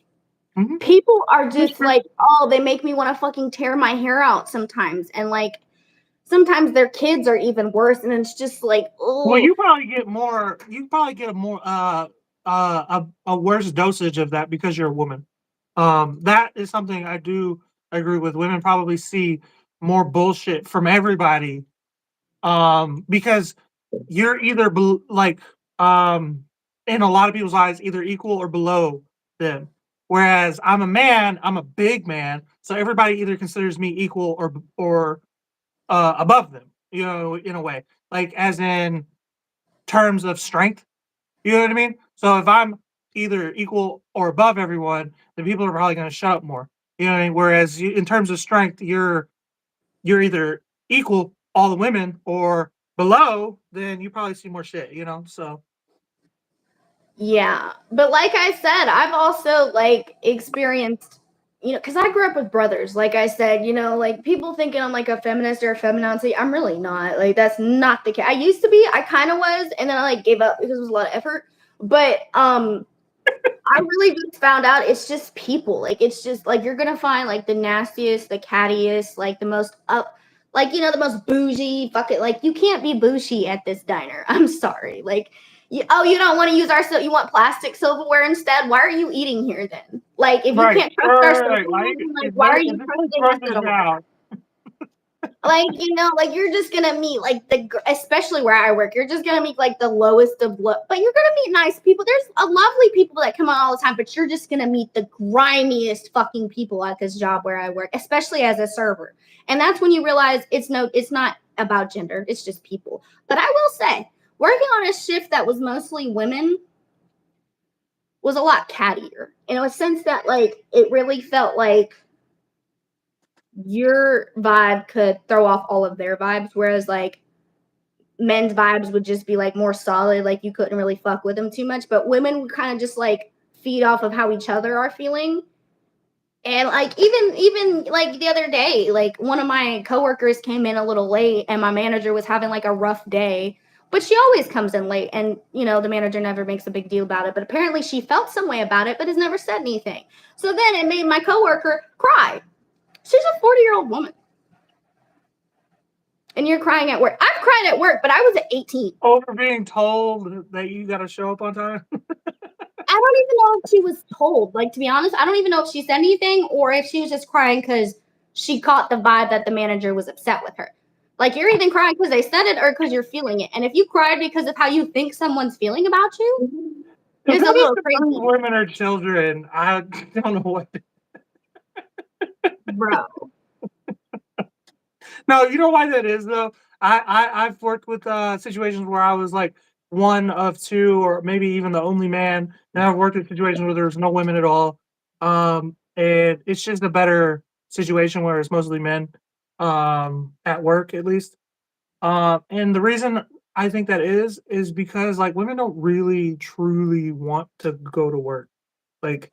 Mhm. People are That's just true. like, oh, they make me want to fucking tear my hair out sometimes. And like sometimes their kids are even worse. And it's just like, Well, oh, you probably get a more a worse dosage of that because you're a woman. That is something I do agree with. Women probably see more bullshit from everybody. Because you're either um in a lot of people's eyes either equal or below them. Whereas I'm a man, I'm a big man, so everybody either considers me equal or above them, you know, in a way. Like as in terms of strength. You know what I mean? So if I'm either equal or above everyone, then people are probably going to shut up more. You know what I mean? Whereas in terms of strength, you're either equal all the women or below, then you probably see more shit. You know? So yeah. But like I said, I've also like experienced, because I grew up with brothers. Like I said, like people thinking I'm like a feminist or a feminazi. I'm really not. Like that's not the case. I used to be. I kind of was, and then I like gave up because it was a lot of effort. But I really just found out it's just people. Like it's just like you're gonna find like the nastiest, the cattiest, like the most up, like the most bougie. Fuck it. Like you can't be bougie at this diner. I'm sorry. Like you don't want to use our you want plastic silverware instead. Why are you eating here then? Like if you right, can't trust our right. silverware, Like then, like if why are if you this is trusting us grocery at all? now, Like like you're just gonna meet like especially where I work, you're just gonna meet like the lowest of low, but you're gonna meet nice people. There's a lovely people that come on all the time, but you're just gonna meet the grimiest fucking people at this job where I work, especially as a server. And that's when you realize it's not about gender, it's just people. But I will say, working on a shift that was mostly women was a lot cattier in a sense that like it really felt like your vibe could throw off all of their vibes, whereas like men's vibes would just be like more solid, like you couldn't really fuck with them too much. But women would kind of just like feed off of how each other are feeling. And like even like the other day, like one of my coworkers came in a little late and my manager was having like a rough day. But she always comes in late and the manager never makes a big deal about it. But apparently she felt some way about it, but has never said anything. So then it made my coworker cry. She's a 40-year-old woman. And you're crying at work. I've cried at work, but I was at 18. over being told that you got to show up on time. I don't even know if she was told. Like, to be honest, I don't even know if she said anything or if she was just crying because she caught the vibe that the manager was upset with her. Like, you're either crying because they said it or because you're feeling it. And if you cried because of how you think someone's feeling about you, If it's a that is little to prove crazy, women are children, I don't know what. bro. No, you know why that is though. I've worked with situations where I was like one of two, or maybe even the only man. Now I've worked in situations where there's no women at all, and it's just a better situation where it's mostly men, at work at least. And the reason I think that is because like women don't really truly want to go to work, like,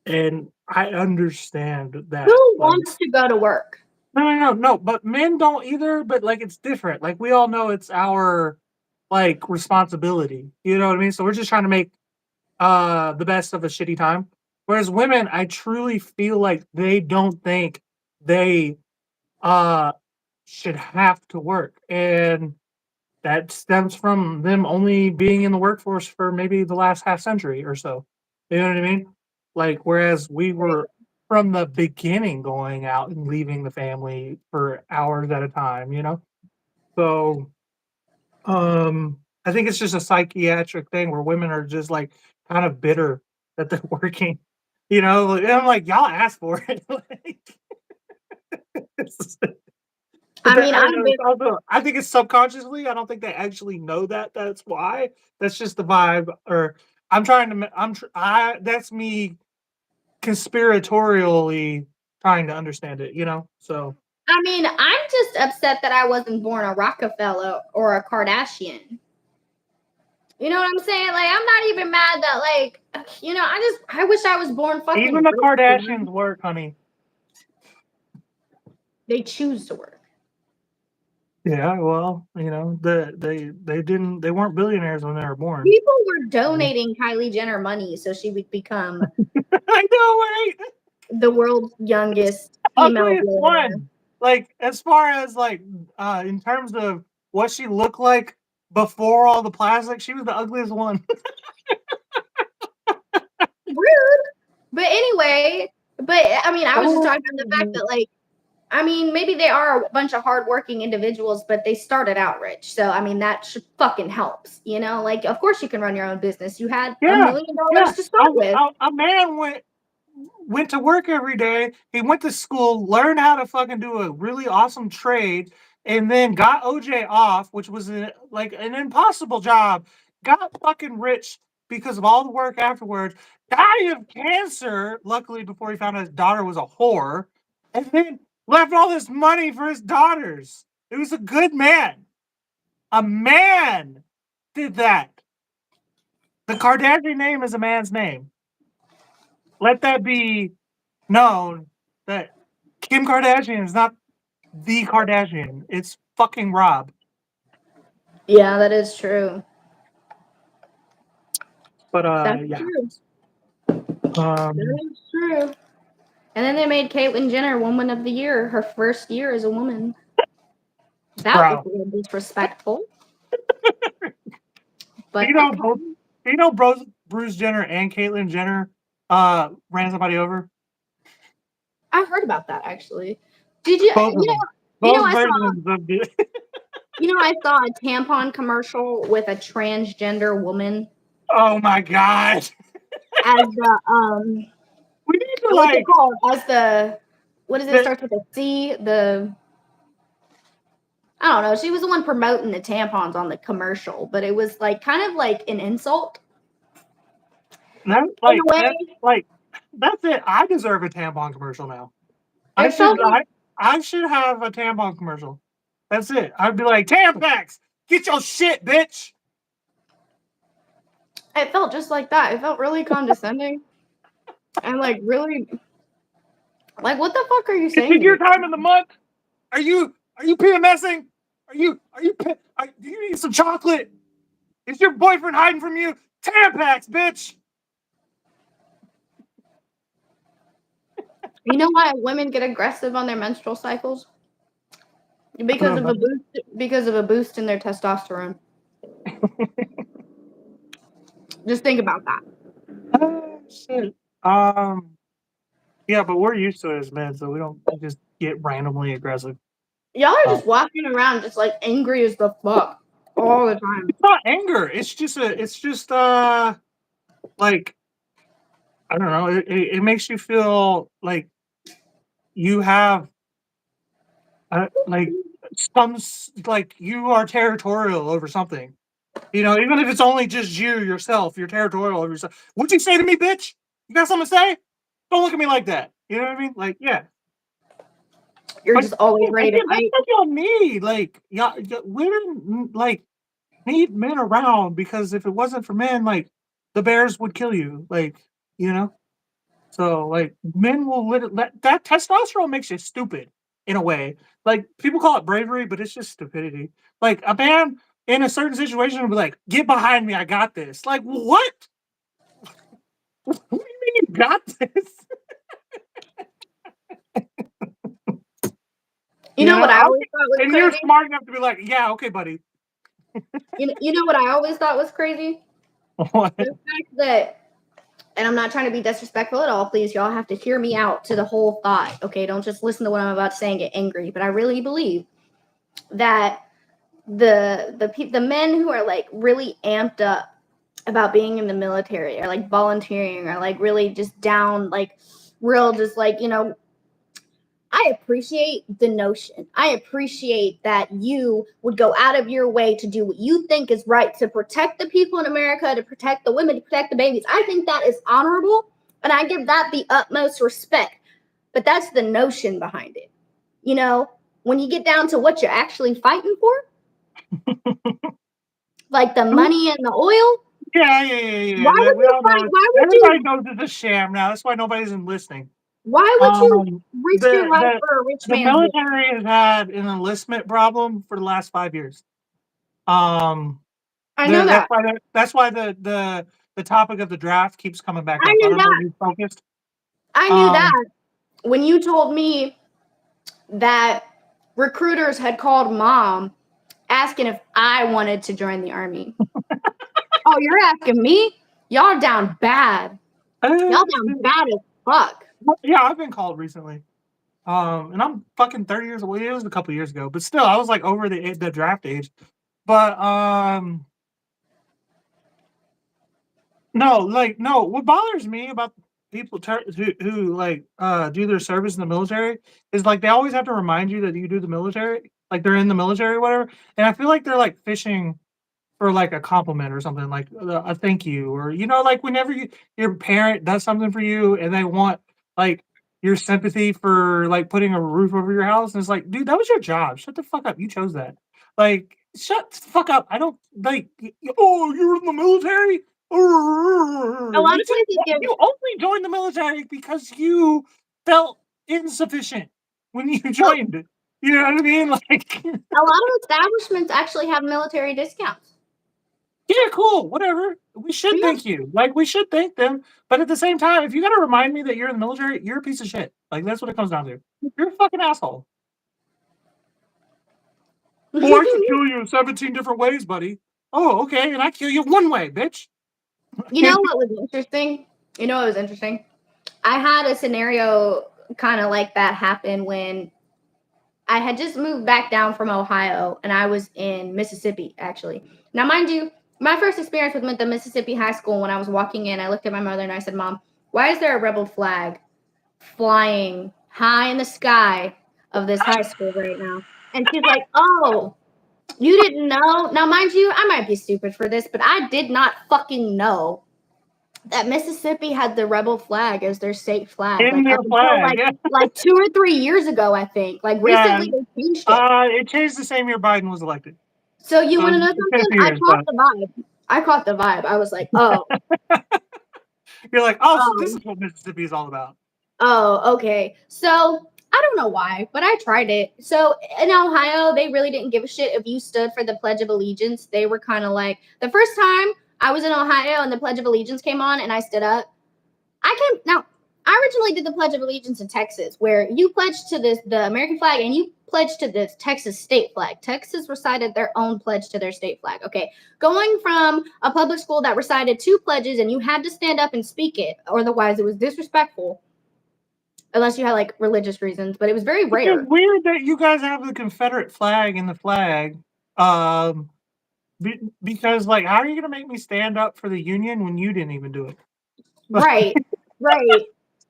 and I understand that, Who like. wants to go to work? No, but men don't either, but, like, it's different, like, we all know it's our, like, responsibility, you know what I mean? So we're just trying to make, the best of a shitty time, whereas women, I truly feel like they don't think they, uh, should have to work, and that stems from them only being in the workforce for maybe the last half century or so, you know what I mean? Like, whereas we were from the beginning going out and leaving the family for hours at a time, you know? So, I think it's just a psychiatric thing where women are just, like, kind of bitter that they're working. You know, and I'm like, y'all asked for it. Like, but I mean, I don't I'm know. It's also, I think it's subconsciously. I don't think they actually know that. That's why. That's just the vibe. Or I'm trying to. That's me conspiratorially trying to understand it. You know. So I mean, I'm just upset that I wasn't born a Rockefeller or a Kardashian. You know what I'm saying? Like, I'm not even mad that, like, I wish I was born even fucking the rich, you know? Kardashians work, honey. They choose to work. Yeah. Well, you know, they weren't billionaires when they were born. People were donating Kylie Jenner money so she would become I know, right? the world's youngest female Ugliest billionaire. one. Like as far as like in terms of what she looked like before all the plastic, she was the ugliest one. Rude. But anyway, I mean, I was just talking about the fact that, like, I mean, maybe they are a bunch of hardworking individuals, but they started out rich. So, I mean, that should fucking helps, you know? Like, of course you can run your own business. You had $1 Yeah, million yeah. to start with. A man went to work every day. He went to school, learned how to fucking do a really awesome trade, and then got OJ off, which was like an impossible job. Got fucking rich because of all the work afterwards. Died of cancer, luckily, before he found out his daughter was a whore, and then left all this money for his daughters. It was a good man. A man did that. The Kardashian name is a man's name. Let that be known that Kim Kardashian is not the Kardashian. It's fucking Rob. Yeah, that is true. But That's yeah. true. Um, That is true. And then they made Caitlyn Jenner Woman of the Year, her first year as a woman. That was bro. a little disrespectful. But You know, okay. Bruce Jenner and Caitlyn Jenner ran somebody over. I heard about that actually. Did you Both of them. you know Both I saw versions of the. I saw a tampon commercial with a transgender woman Oh my god. as the We need to what's it like called? As the what does it the, start with a C? The I don't know. She was the one promoting the tampons on the commercial, but it was like kind of like an insult that's in like a way. that's like that's it. I deserve a tampon commercial now. I It should felt like I should have a tampon commercial. That's it. I'd be like, Tampax, get your shit, bitch. it felt just like that. It felt really condescending and like really like what the fuck are you saying Take to your me? time in the month. Are you PMSing? Do you need some chocolate? Is your boyfriend hiding from you? Tampax, bitch. You know why women get aggressive on their menstrual cycles? Because of a boost in their testosterone. Just think about that. Oh shit. Yeah, but we're used to it as men, so we don't just get randomly aggressive. Y'all are just walking around just like angry as the fuck all the time. It's not anger. It's just like I don't know. It makes you feel like you have like like you are territorial over something. You know, even if it's only just yourself, you're territorial over yourself. What'd you say to me, bitch? You got something to say? Don't look at me like that. You know what I mean? Like, yeah. You're But just always ready to that's fight. what y'all need. Like, yeah, women like need men around because if it wasn't for men, like the bears would kill you. Like, you know. So like men will let that testosterone makes you stupid in a way. Like people call it bravery, but it's just stupidity. Like a man in a certain situation will be like, "Get behind me, I got this." Like what? What do you mean you got this? You know what I always Okay. thought was And you're crazy? smart enough to be like, "Yeah, okay, buddy." You know what I always thought was crazy? What? The fact that, and I'm not trying to be disrespectful at all, please, y'all have to hear me out to the whole thought, okay? Don't just listen to what I'm about to say and get angry. But I really believe that the men who are like really amped up about being in the military or like volunteering or like really just down, like real, just like, I appreciate the notion. I appreciate that you would go out of your way to do what you think is right to protect the people in America, to protect the women, to protect the babies. I think that is honorable, and I give that the utmost respect. But that's the notion behind it. When you get down to what you're actually fighting for, like the money and the oil. Yeah. Why Like, would we you all fight? know. Why would Everybody you? knows it's a sham now. That's why nobody's listening. Why would you risk your life The for a rich the man's war? military has had an enlistment problem for the last 5 years. Um, I know that. that's why the topic of the draft keeps coming back I up. I knew don't know that. if you're focused. I knew that when you told me that recruiters had called mom asking if I wanted to join the army. Oh, you're asking me? Y'all down bad. Y'all down bad as fuck. Yeah, I've been called recently. And I'm fucking 30 years old. It was a couple years ago, but still, I was like over the draft age. But no. What bothers me about people who like do their service in the military is like they always have to remind you that you do the military, like they're in the military or whatever. And I feel like they're like fishing for like a compliment or something, like a thank you, or like whenever your parent does something for you and they want like your sympathy for like putting a roof over your house, and it's like, dude, that was your job. Shut the fuck up. You chose that. Like, shut the fuck up. I don't like. Oh, you're in the military. A lot of places give You only joined the military because you felt insufficient when you joined. You know what I mean? Like, a lot of establishments actually have military discounts. yeah, cool, whatever. We should thank you. Like, we should thank them. But at the same time, if you got to remind me that you're in the military, you're a piece of shit. Like, that's what it comes down to. You're a fucking asshole. Oh, I can kill you in 17 different ways, buddy. Oh, okay. And I kill you one way, bitch. You know what was interesting? I had a scenario kind of like that happen when I had just moved back down from Ohio and I was in Mississippi, actually. Now, mind you, my first experience with the Mississippi high school, when I was walking in, I looked at my mother and I said, Mom, why is there a rebel flag flying high in the sky of this high school right now? And she's like, oh, you didn't know? Now, mind you, I might be stupid for this, but I did not fucking know that Mississippi had the rebel flag as their state flag. In their flag, yeah. Like 2 or 3 years ago, I think. Like recently they changed it. It changed the same year Biden was elected. So you want to know something? I caught the vibe. I was like, oh. You're like, oh, so this is what Mississippi is all about. Oh, okay. So I don't know why, but I tried it. So in Ohio, they really didn't give a shit if you stood for the Pledge of Allegiance. They were kind of like, the first time I was in Ohio and the Pledge of Allegiance came on and I stood up, I originally did the Pledge of Allegiance in Texas, where you pledged to the American flag and you pledged to the Texas state flag. Texas recited their own pledge to their state flag. Okay. Going from a public school that recited 2 pledges and you had to stand up and speak it, or otherwise it was disrespectful. Unless you had like religious reasons, but it was very rare. It's weird that you guys have the Confederate flag in the flag. Because like, how are you going to make me stand up for the Union when you didn't even do it? Right.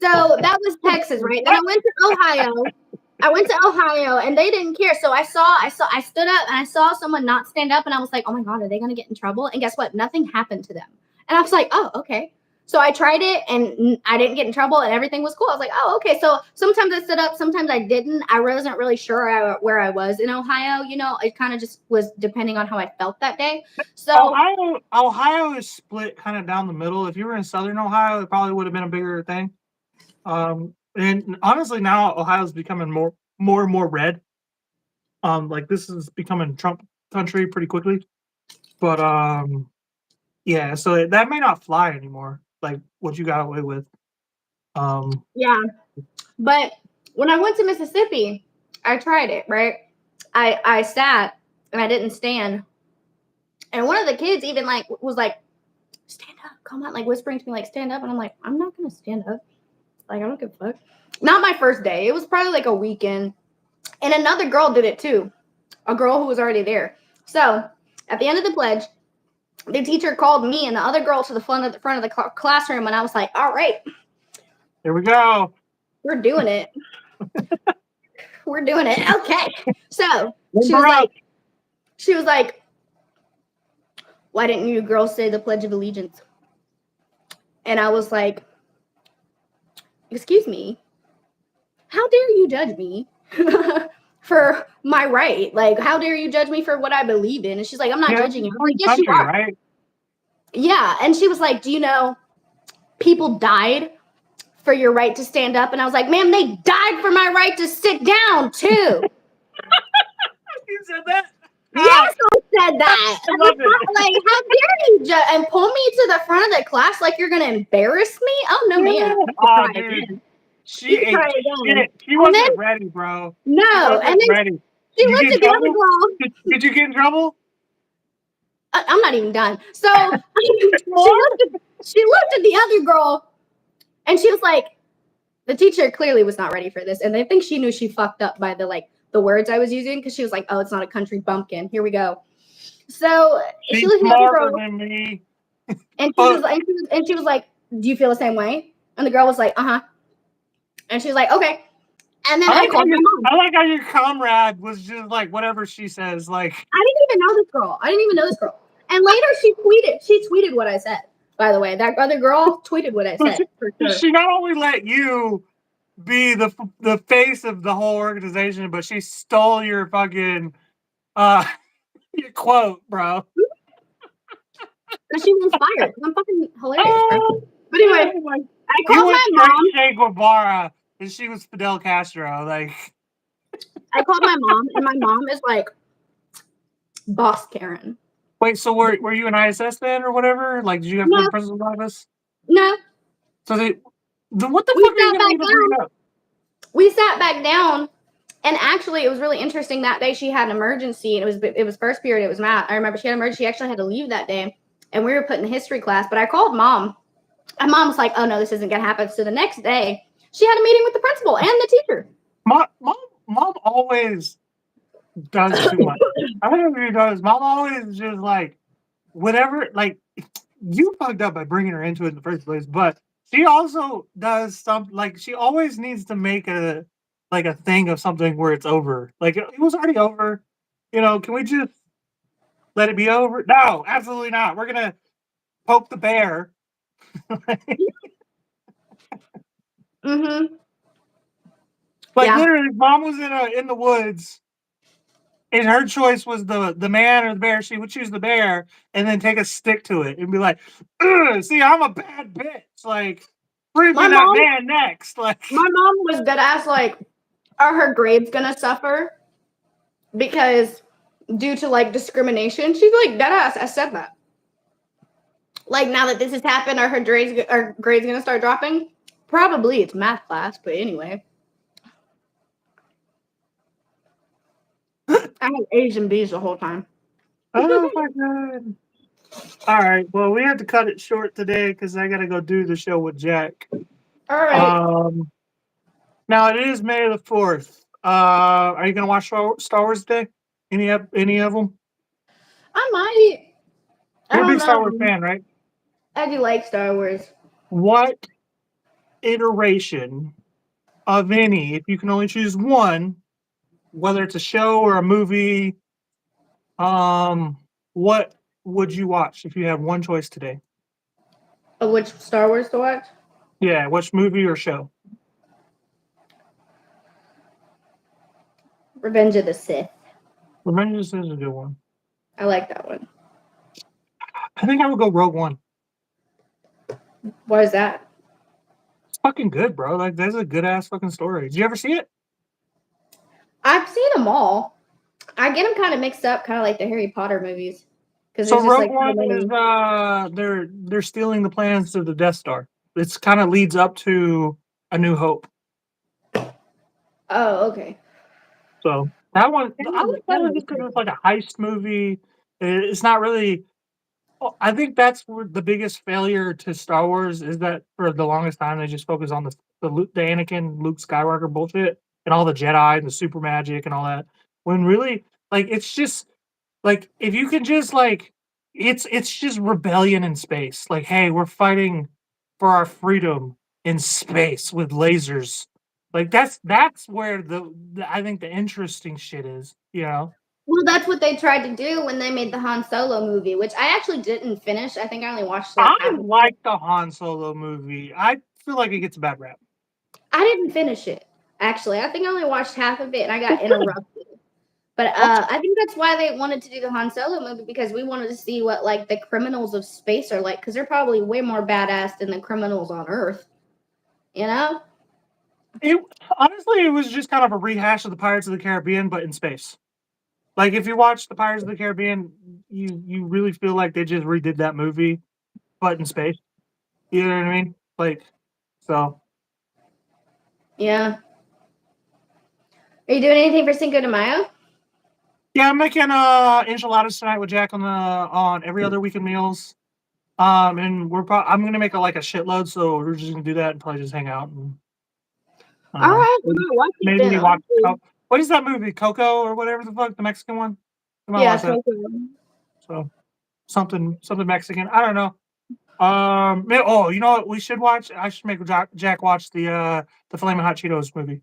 So that was Texas, right? Then I went to Ohio and they didn't care. So I stood up and I saw someone not stand up and I was like, oh my God, are they going to get in trouble? And guess what? Nothing happened to them. And I was like, oh, okay. So I tried it and I didn't get in trouble and everything was cool. I was like, oh, okay. So sometimes I stood up, sometimes I didn't. I wasn't really sure where I was in Ohio. It kind of just was depending on how I felt that day. So Ohio is split kind of down the middle. If you were in Southern Ohio, it probably would have been a bigger thing. And honestly, now Ohio's becoming more and more red. Like this is becoming Trump country pretty quickly. But yeah, so that may not fly anymore. Like what you got away with. Yeah, but when I went to Mississippi, I tried it, right? I sat and I didn't stand, and one of the kids even was like, stand up, come on, like whispering to me like, stand up, and I'm like, I'm not gonna stand up, like I don't give a fuck. Not my first day, it was probably like a weekend, and another girl did it too, a girl who was already there. So at the end of the pledge, the teacher called me and the other girl to the front of the classroom, and I was like, all right, Here we go. we're doing it. We're doing it. Okay. So she Number up. was like, why didn't you girls say the Pledge of Allegiance? And I was like, excuse me, how dare you judge me for my right? Like, how dare you judge me for what I believe in? And she's like, I'm not judging you. I'm like, yes, you are. Right? Yeah. And she was like, do you know people died for your right to stand up? And I was like, ma'am, they died for my right to sit down too. You said that? Yes, I said that. I love it. Like, how dare you and pull me to the front of the class like you're gonna embarrass me? Oh no, man. Oh, dude. She wasn't ready, bro. No, and then ready. she looked at the other girl. Did you get in trouble? I'm not even done. So she looked at the other girl, and she was like, the teacher clearly was not ready for this, and I think she knew she fucked up by the words I was using, because she was like, oh, it's not a country bumpkin. Here we go. So she looked at the other girl, than me. and she was like, do you feel the same way? And the girl was like, uh-huh. And she was like, okay. And then I called my mom. I like how your comrade was just like, whatever she says. Like, I didn't even know this girl. And later she tweeted what I said. By the way, that other girl tweeted what I said. For sure. She not only let you be the face of the whole organization, but she stole your fucking your quote, bro. Because she was inspired. I'm fucking hilarious, bro. But anyway, I called my mom. Che Guevara, and she was Fidel Castro. Like, I called my mom, and my mom is like, boss Karen. Wait, so were you an ISS then or whatever? Like, did you have the principal's office? No. So then what the fuck are you gonna even bring up? We sat back down, and actually, it was really interesting that day. She had an emergency, and it was first period. It was math. I remember she had an emergency. She actually had to leave that day, and we were put in history class. But I called mom, and mom was like, "Oh no, this isn't gonna happen." So the next day, she had a meeting with the principal and the teacher. Mom always does too much. I don't know if he does. Mom always just like whatever. Like, you fucked up by bringing her into it in the first place, but she also does something. Like, she always needs to make a thing of something where it's over. Like, it was already over. You know, can we just let it be over? No, absolutely not. We're gonna poke the bear. Mm-hmm. Like, literally, mom was in the woods, and her choice was the man or the bear. She would choose the bear and then take a stick to it and be like, see, I'm a bad bitch. Like, bring me that man next. Like, my mom was dead ass like, are her grades gonna suffer because due to like discrimination? She's like, dead ass, I said that. Like, now that this has happened, are her grades gonna start dropping? Probably. It's math class, but anyway. I had A's and B's the whole time. Oh my god. All right. Well, we had to cut it short today because I got to go do the show with Jack. All right. Now it is May the 4th. Are you gonna watch Star Wars today? Any of them? I might. You're a big Star Wars fan, right? I do like Star Wars. What iteration of any, if you can only choose one, whether it's a show or a movie, what would you watch if you had one choice today? Of which Star Wars to watch? Yeah, which movie or show? Revenge of the Sith. Revenge of the Sith is a good one. I like that one. I think I would go Rogue One. Why is that? It's fucking good, bro. Like, that's a good ass fucking story. Did you ever see it? I've seen them all. I get them kind of mixed up, kind of like the Harry Potter movies. So Rogue One is they're stealing the plans to the Death Star. It's kind of leads up to A New Hope. Oh, okay. So that one, I like that one just because it's like a heist movie. It's not really. I think that's where the biggest failure to Star Wars is that for the longest time they just focus on the Anakin, Luke Skywalker bullshit and all the Jedi and the super magic and all that. When really, like, it's just like if you can just like it's just rebellion in space. Like, hey, we're fighting for our freedom in space with lasers. Like that's where I think the interesting shit is, you know. Well, that's what they tried to do when they made the Han Solo movie, which I actually didn't finish. I think I only watched like I half of it. like the Han Solo movie. I feel like it gets a bad rap. I didn't finish it. Actually, I think I only watched half of it and I got interrupted. But I think that's why they wanted to do the Han Solo movie, because we wanted to see what like the criminals of space are like, because they're probably way more badass than the criminals on Earth. You know? It honestly, it was just kind of a rehash of the Pirates of the Caribbean, but in space. Like if you watch the Pirates of the Caribbean, you really feel like they just redid that movie, but in space. You know what I mean? Like, so Yeah. Are you doing anything for Cinco de Mayo? yeah, I'm making enchiladas tonight with Jack on every other weekend meals. And I'm gonna make like a shitload, so we're just gonna do that and probably just hang out and All right, maybe, well, watch it maybe then. watch. Honestly. What is that movie? Coco or whatever the fuck, the Mexican one. Come on, Yeah, watch that. So something Mexican. I don't know. Oh, you know what we should watch? I should make Jack watch the Flamin' Hot Cheetos movie.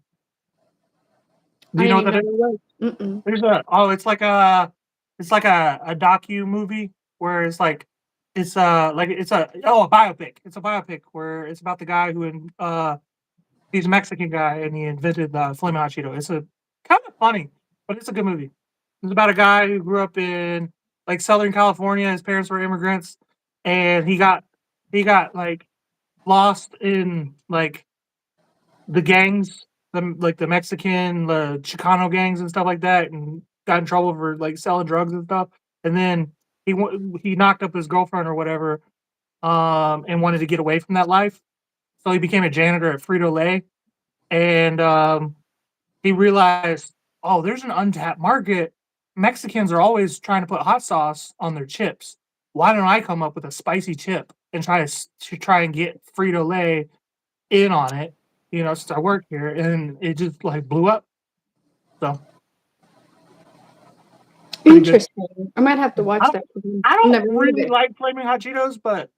Do I you know didn't what that even is? know what it was. There's it's like a docu movie where it's like it's a biopic. It's a biopic where it's about the guy who he's a Mexican guy and he invented the Flamin' Hot Cheeto. It's a kind of funny, but it's a good movie. It's about a guy who grew up in like Southern California. His parents were immigrants, and he got like lost in like the gangs, the Mexican, the Chicano gangs and stuff like that, and got in trouble for like selling drugs and stuff. And then he knocked up his girlfriend or whatever, and wanted to get away from that life. So he became a janitor at Frito Lay, and he realized, oh, there's an untapped market. Mexicans are always trying to put hot sauce on their chips. Why don't I come up with a spicy chip and try and get Frito Lay in on it? You know, since I work here, and it just like blew up. So pretty good. Interesting. I might have to watch that. I I've don't never heard of really it. like Flaming Hot Cheetos, but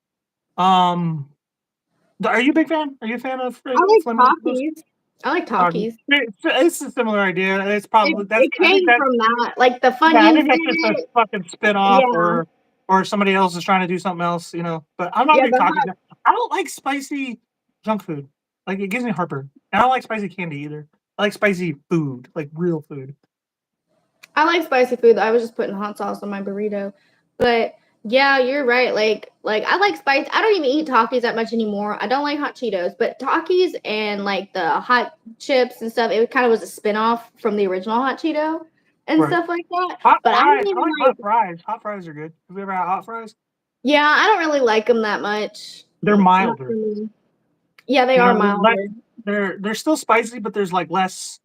are you a big fan? Are you a fan of I like Flaming Hot Cheetos? Takis. I like Takis. It's a similar idea. It's probably It I think came that from that. Like the yeah, I Funyuns think that's did just a it. fucking spin-off Yeah. or somebody else is trying to do something else, you know. But I'm not a Yeah, big the Takis hot guy. I don't like spicy junk food. Like it gives me heartburn. And I don't like spicy candy either. I like spicy food, like real food. I like spicy food. I was just putting hot sauce on my burrito. But yeah, you're right. Like I like spice. I don't even eat Takis that much anymore. I don't like hot Cheetos, but Takis and like the hot chips and stuff, it kind of was a spin-off from the original hot Cheeto and Right. stuff like that. Hot But I fries. don't I even like like, hot fries. Hot fries are good. Have you ever had hot fries? yeah, I don't really like them that much. They're Not for milder. me. Yeah, they You are know, milder. they're still spicy, but there's like less,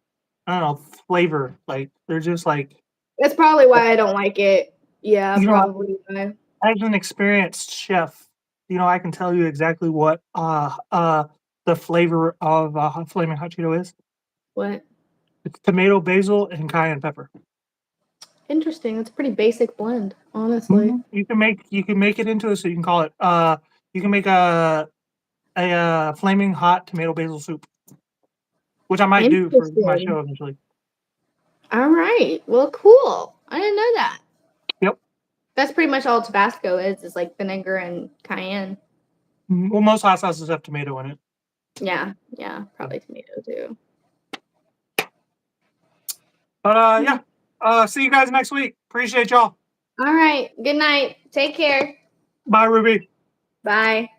I don't know, flavor. Like they're just like, That's probably why I don't like it. Yeah, you know, probably why. as an experienced chef, you know, I can tell you exactly what the flavor of flaming hot Cheeto is. What? It's tomato, basil, and cayenne pepper. Interesting. It's a pretty basic blend, honestly. You can make it into so you can call it you can make a flaming hot tomato basil soup, which I might do for my Interesting. show eventually. All right. Well, cool. I didn't know that. Yep. That's pretty much all Tabasco is like vinegar and cayenne. Well, most hot sauces have tomato in it. Yeah, probably tomato too. But yeah. See you guys next week. Appreciate y'all. All right. Good night. Take care. Bye, Ruby. Bye.